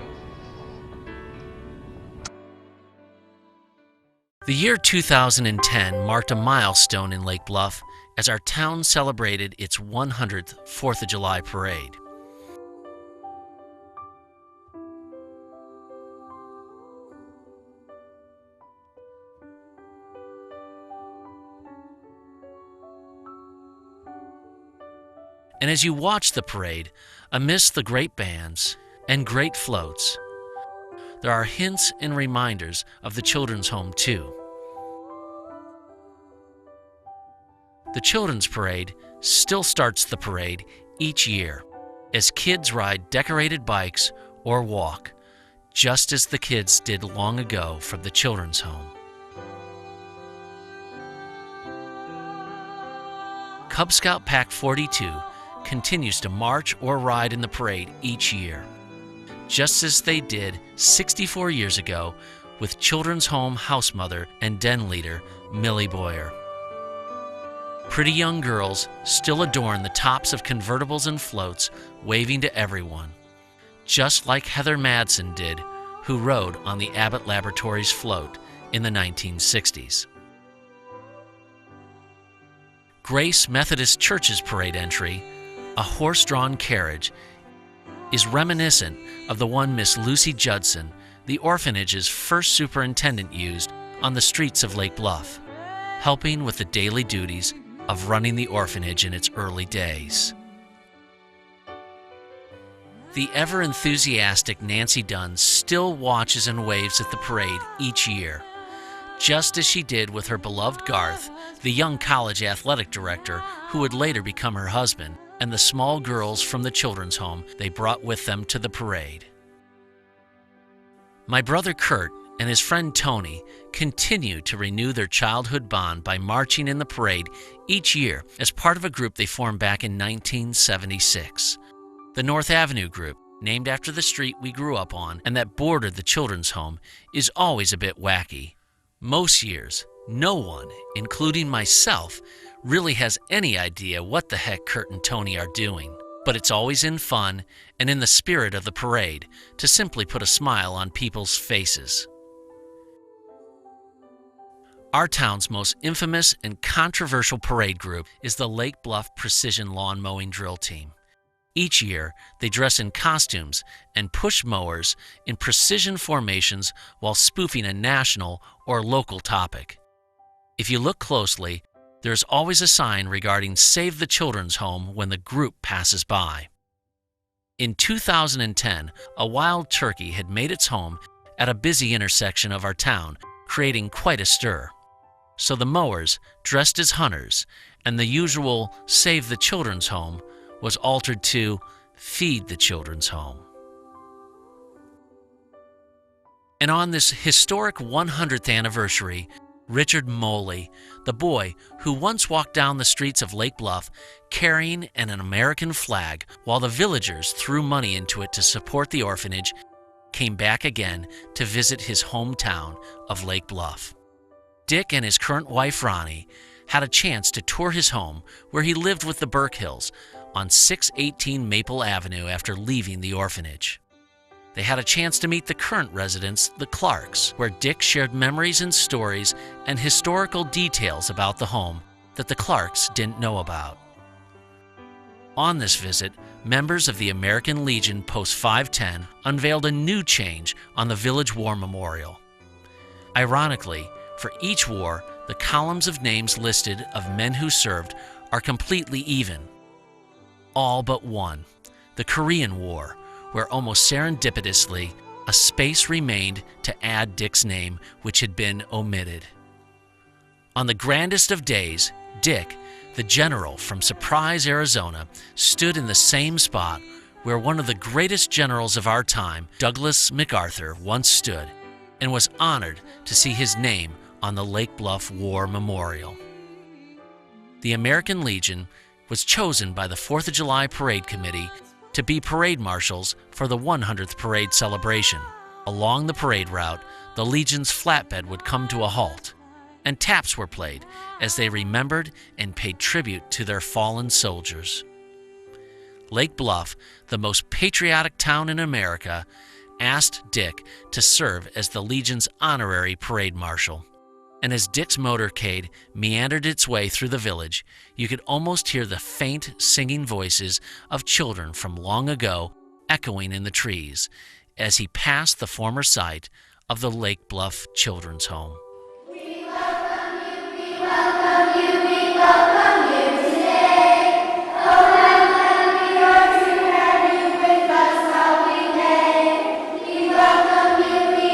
The year 2010 marked a milestone in Lake Bluff as our town celebrated its 100th 4th of July parade. And as you watch the parade, amidst the great bands and great floats, there are hints and reminders of the children's home too. The Children's Parade still starts the parade each year as kids ride decorated bikes or walk, just as the kids did long ago from the children's home. Cub Scout Pack 42 continues to march or ride in the parade each year, just as they did 64 years ago with Children's Home house mother and den leader Millie Boyer. Pretty young girls still adorn the tops of convertibles and floats, waving to everyone, just like Heather Madsen did, who rode on the Abbott Laboratories float in the 1960s. Grace Methodist Church's parade entry, a horse-drawn carriage, is reminiscent of the one Miss Lucy Judson, the orphanage's first superintendent, used on the streets of Lake Bluff, helping with the daily duties of running the orphanage in its early days. The ever-enthusiastic Nancy Dunn still watches and waves at the parade each year, just as she did with her beloved Garth, the young college athletic director who would later become her husband, and the small girls from the children's home they brought with them to the parade. My brother Kurt and his friend Tony continue to renew their childhood bond by marching in the parade each year as part of a group they formed back in 1976. The North Avenue group, named after the street we grew up on and that bordered the children's home, is always a bit wacky. Most years, no one, including myself, really has any idea what the heck Kurt and Tony are doing. But it's always in fun and in the spirit of the parade to simply put a smile on people's faces. Our town's most infamous and controversial parade group is the Lake Bluff Precision Lawn Mowing Drill Team. Each year, they dress in costumes and push mowers in precision formations while spoofing a national or local topic. If you look closely, there's always a sign regarding Save the Children's Home when the group passes by. In 2010, a wild turkey had made its home at a busy intersection of our town, creating quite a stir. So the mowers, dressed as hunters, and the usual Save the Children's Home was altered to Feed the Children's Home. And on this historic 100th anniversary, Richard Moley, the boy who once walked down the streets of Lake Bluff carrying an American flag while the villagers threw money into it to support the orphanage, came back again to visit his hometown of Lake Bluff. Dick and his current wife Ronnie had a chance to tour his home where he lived with the Burkhills on 618 Maple Avenue after leaving the orphanage. They had a chance to meet the current residents, the Clarks, where Dick shared memories and stories and historical details about the home that the Clarks didn't know about. On this visit, members of the American Legion Post 510 unveiled a new change on the Village War Memorial. Ironically, for each war, the columns of names listed of men who served are completely even. All but one, the Korean War, where almost serendipitously a space remained to add Dick's name, which had been omitted. On the grandest of days, Dick, the general from Surprise, Arizona, stood in the same spot where one of the greatest generals of our time, Douglas MacArthur, once stood, and was honored to see his name on the Lake Bluff War Memorial. The American Legion was chosen by the 4th of July Parade Committee to be parade marshals for the 100th parade celebration. Along the parade route, the Legion's flatbed would come to a halt, and taps were played as they remembered and paid tribute to their fallen soldiers. Lake Bluff, the most patriotic town in America, asked Dick to serve as the Legion's honorary parade marshal. And as Dick's motorcade meandered its way through the village, you could almost hear the faint singing voices of children from long ago echoing in the trees as he passed the former site of the Lake Bluff Children's Home. We welcome you, we welcome you, we welcome you today. Oh, how glad we are to have you with us while we may. We welcome you, we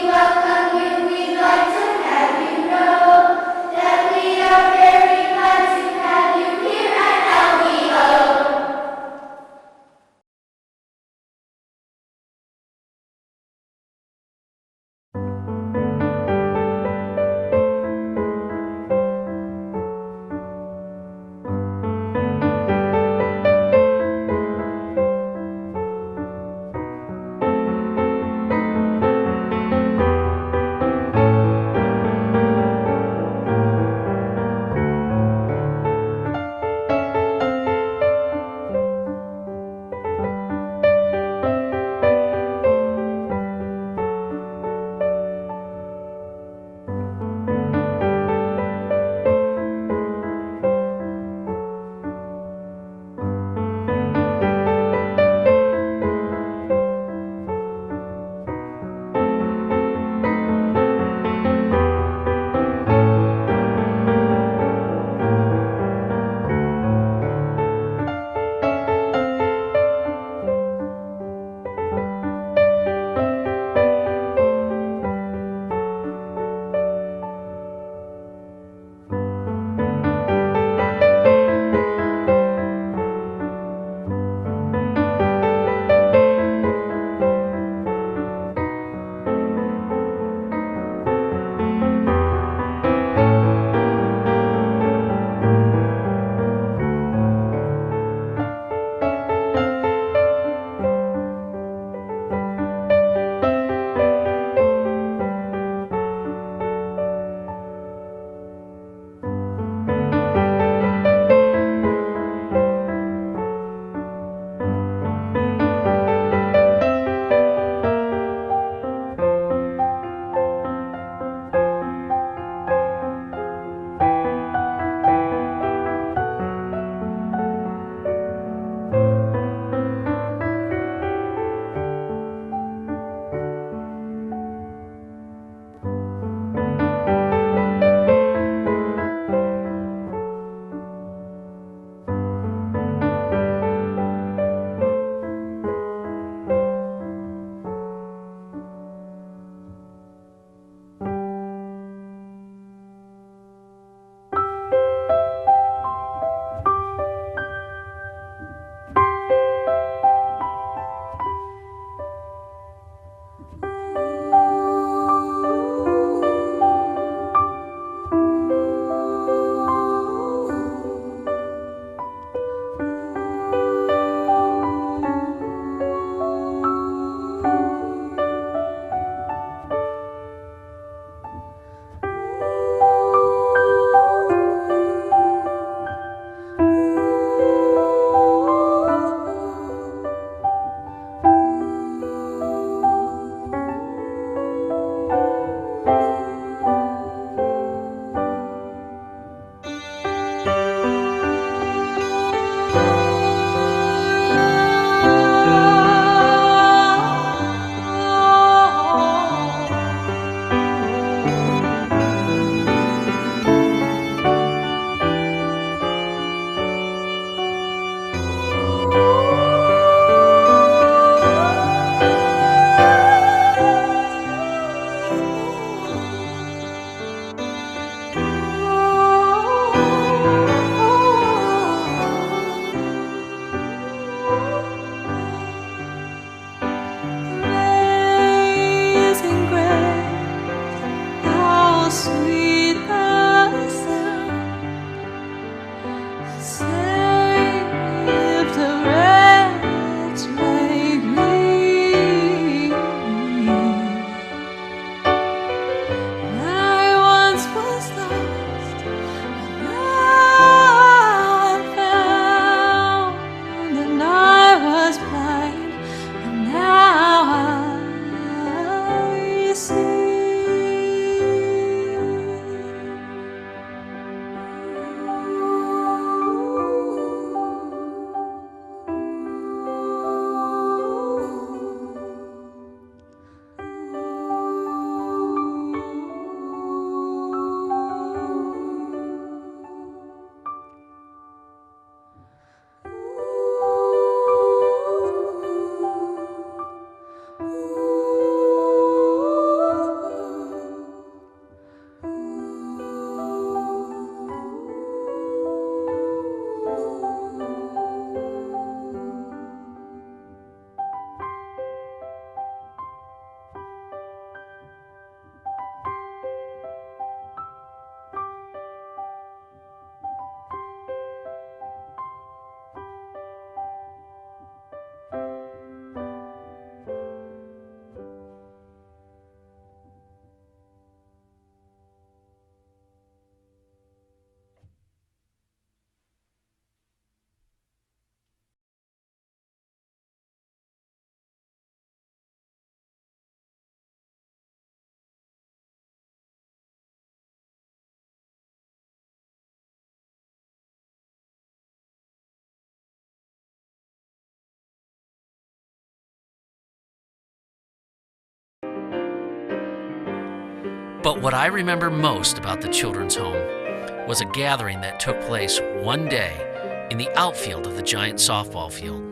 But what I remember most about the children's home was a gathering that took place one day in the outfield of the giant softball field.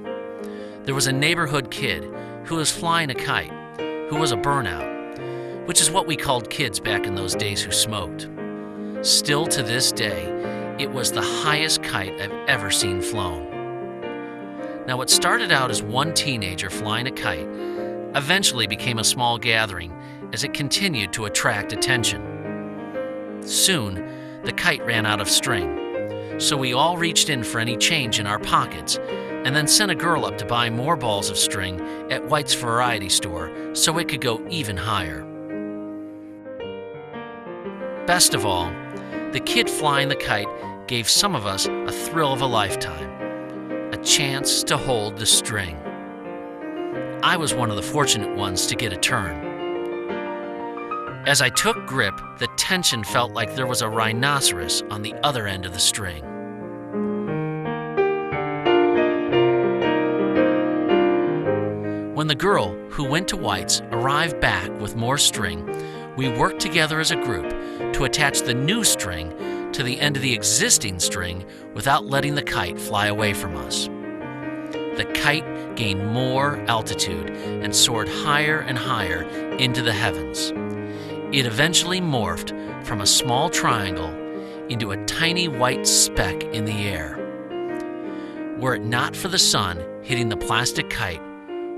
There was a neighborhood kid who was flying a kite, who was a burnout, which is what we called kids back in those days who smoked. Still to this day, it was the highest kite I've ever seen flown. Now, what started out as one teenager flying a kite eventually became a small gathering as it continued to attract attention. Soon, the kite ran out of string, so we all reached in for any change in our pockets and then sent a girl up to buy more balls of string at White's Variety Store so it could go even higher. Best of all, the kid flying the kite gave some of us a thrill of a lifetime, a chance to hold the string. I was one of the fortunate ones to get a turn. As I took grip, the tension felt like there was a rhinoceros on the other end of the string. When the girl who went to White's arrived back with more string, we worked together as a group to attach the new string to the end of the existing string without letting the kite fly away from us. The kite gained more altitude and soared higher and higher into the heavens. It eventually morphed from a small triangle into a tiny white speck in the air. Were it not for the sun hitting the plastic kite,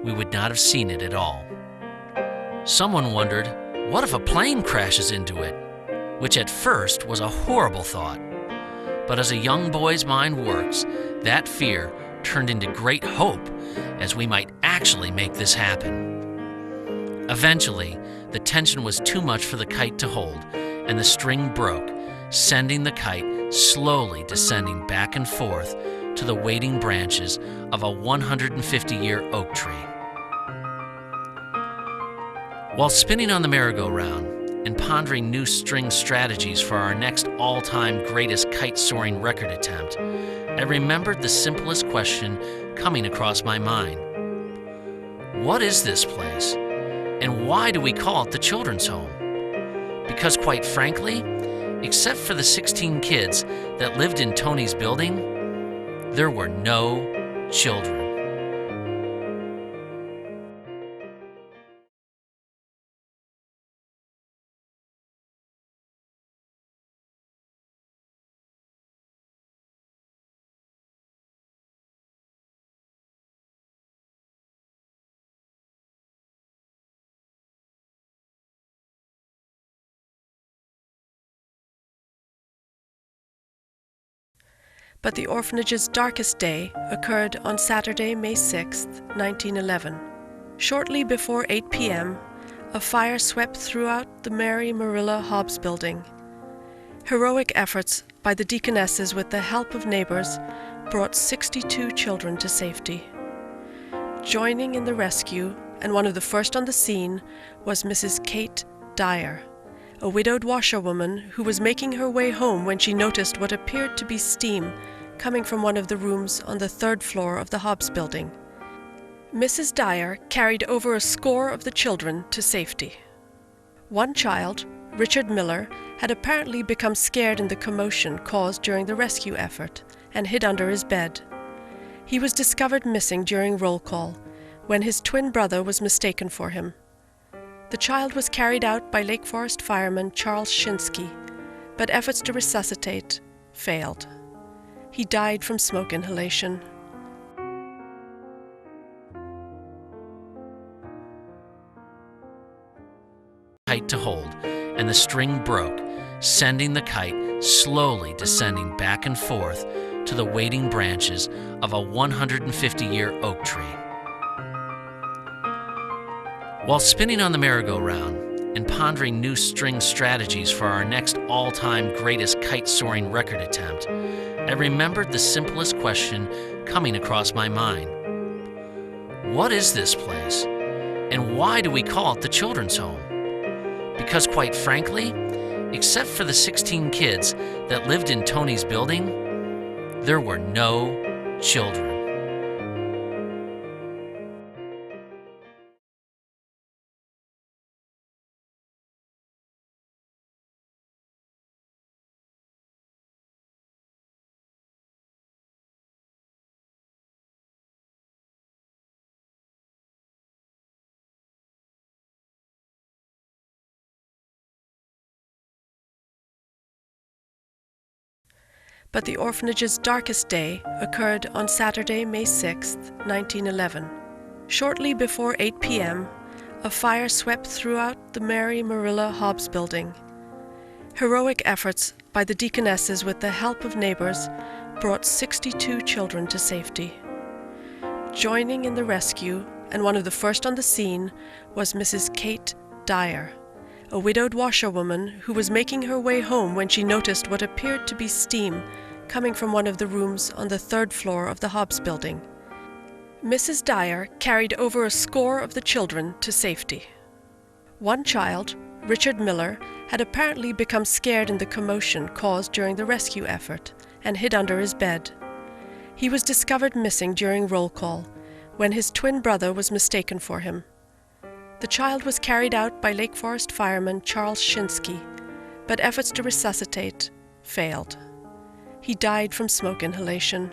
we would not have seen it at all. Someone wondered, what if a plane crashes into it? Which at first was a horrible thought. But as a young boy's mind works, that fear turned into great hope as we might actually make this happen. Eventually, the tension was too much for the kite to hold, and the string broke, sending the kite slowly descending back and forth to the waiting branches of a 150-year oak tree. While spinning on the merry-go-round and pondering new string strategies for our next all-time greatest kite-soaring record attempt, I remembered the simplest question coming across my mind. What is this place? And why do we call it the children's home? Because quite frankly, except for the 16 kids that lived in Tony's building, there were no children. But the orphanage's darkest day occurred on Saturday, May 6, 1911. Shortly before 8 p.m., a fire swept throughout the Mary Marilla Hobbs building. Heroic efforts by the deaconesses with the help of neighbors brought 62 children to safety. Joining in the rescue and one of the first on the scene was Mrs. Kate Dyer, a widowed washerwoman who was making her way home when she noticed what appeared to be steam coming from one of the rooms on the 3rd floor of the Hobbs building. Mrs. Dyer carried over a score of the children to safety. One child, Richard Miller, had apparently become scared in the commotion caused during the rescue effort and hid under his bed. He was discovered missing during roll call when his twin brother was mistaken for him. The child was carried out by Lake Forest fireman Charles Shinsky, but efforts to resuscitate failed. He died from smoke inhalation. Kite to hold, and the string broke, sending the kite slowly descending back and forth to the waiting branches of a 150-year oak tree. While spinning on the merry-go-round and pondering new string strategies for our next all-time greatest kite-soaring record attempt, I remembered the simplest question coming across my mind. What is this place? And why do we call it the Children's Home? Because quite frankly, except for the 16 kids that lived in Tony's building, there were no children. But the orphanage's darkest day occurred on Saturday, May 6, 1911. Shortly before 8 p.m., a fire swept throughout the Mary Marilla Hobbs building. Heroic efforts by the deaconesses with the help of neighbors brought 62 children to safety. Joining in the rescue, and one of the first on the scene, was Mrs. Kate Dyer, a widowed washerwoman who was making her way home when she noticed what appeared to be steam coming from one of the rooms on the 3rd floor of the Hobbs building. Mrs. Dyer carried over a score of the children to safety. One child, Richard Miller, had apparently become scared in the commotion caused during the rescue effort and hid under his bed. He was discovered missing during roll call when his twin brother was mistaken for him. The child was carried out by Lake Forest fireman Charles Shinsky, but efforts to resuscitate failed. He died from smoke inhalation.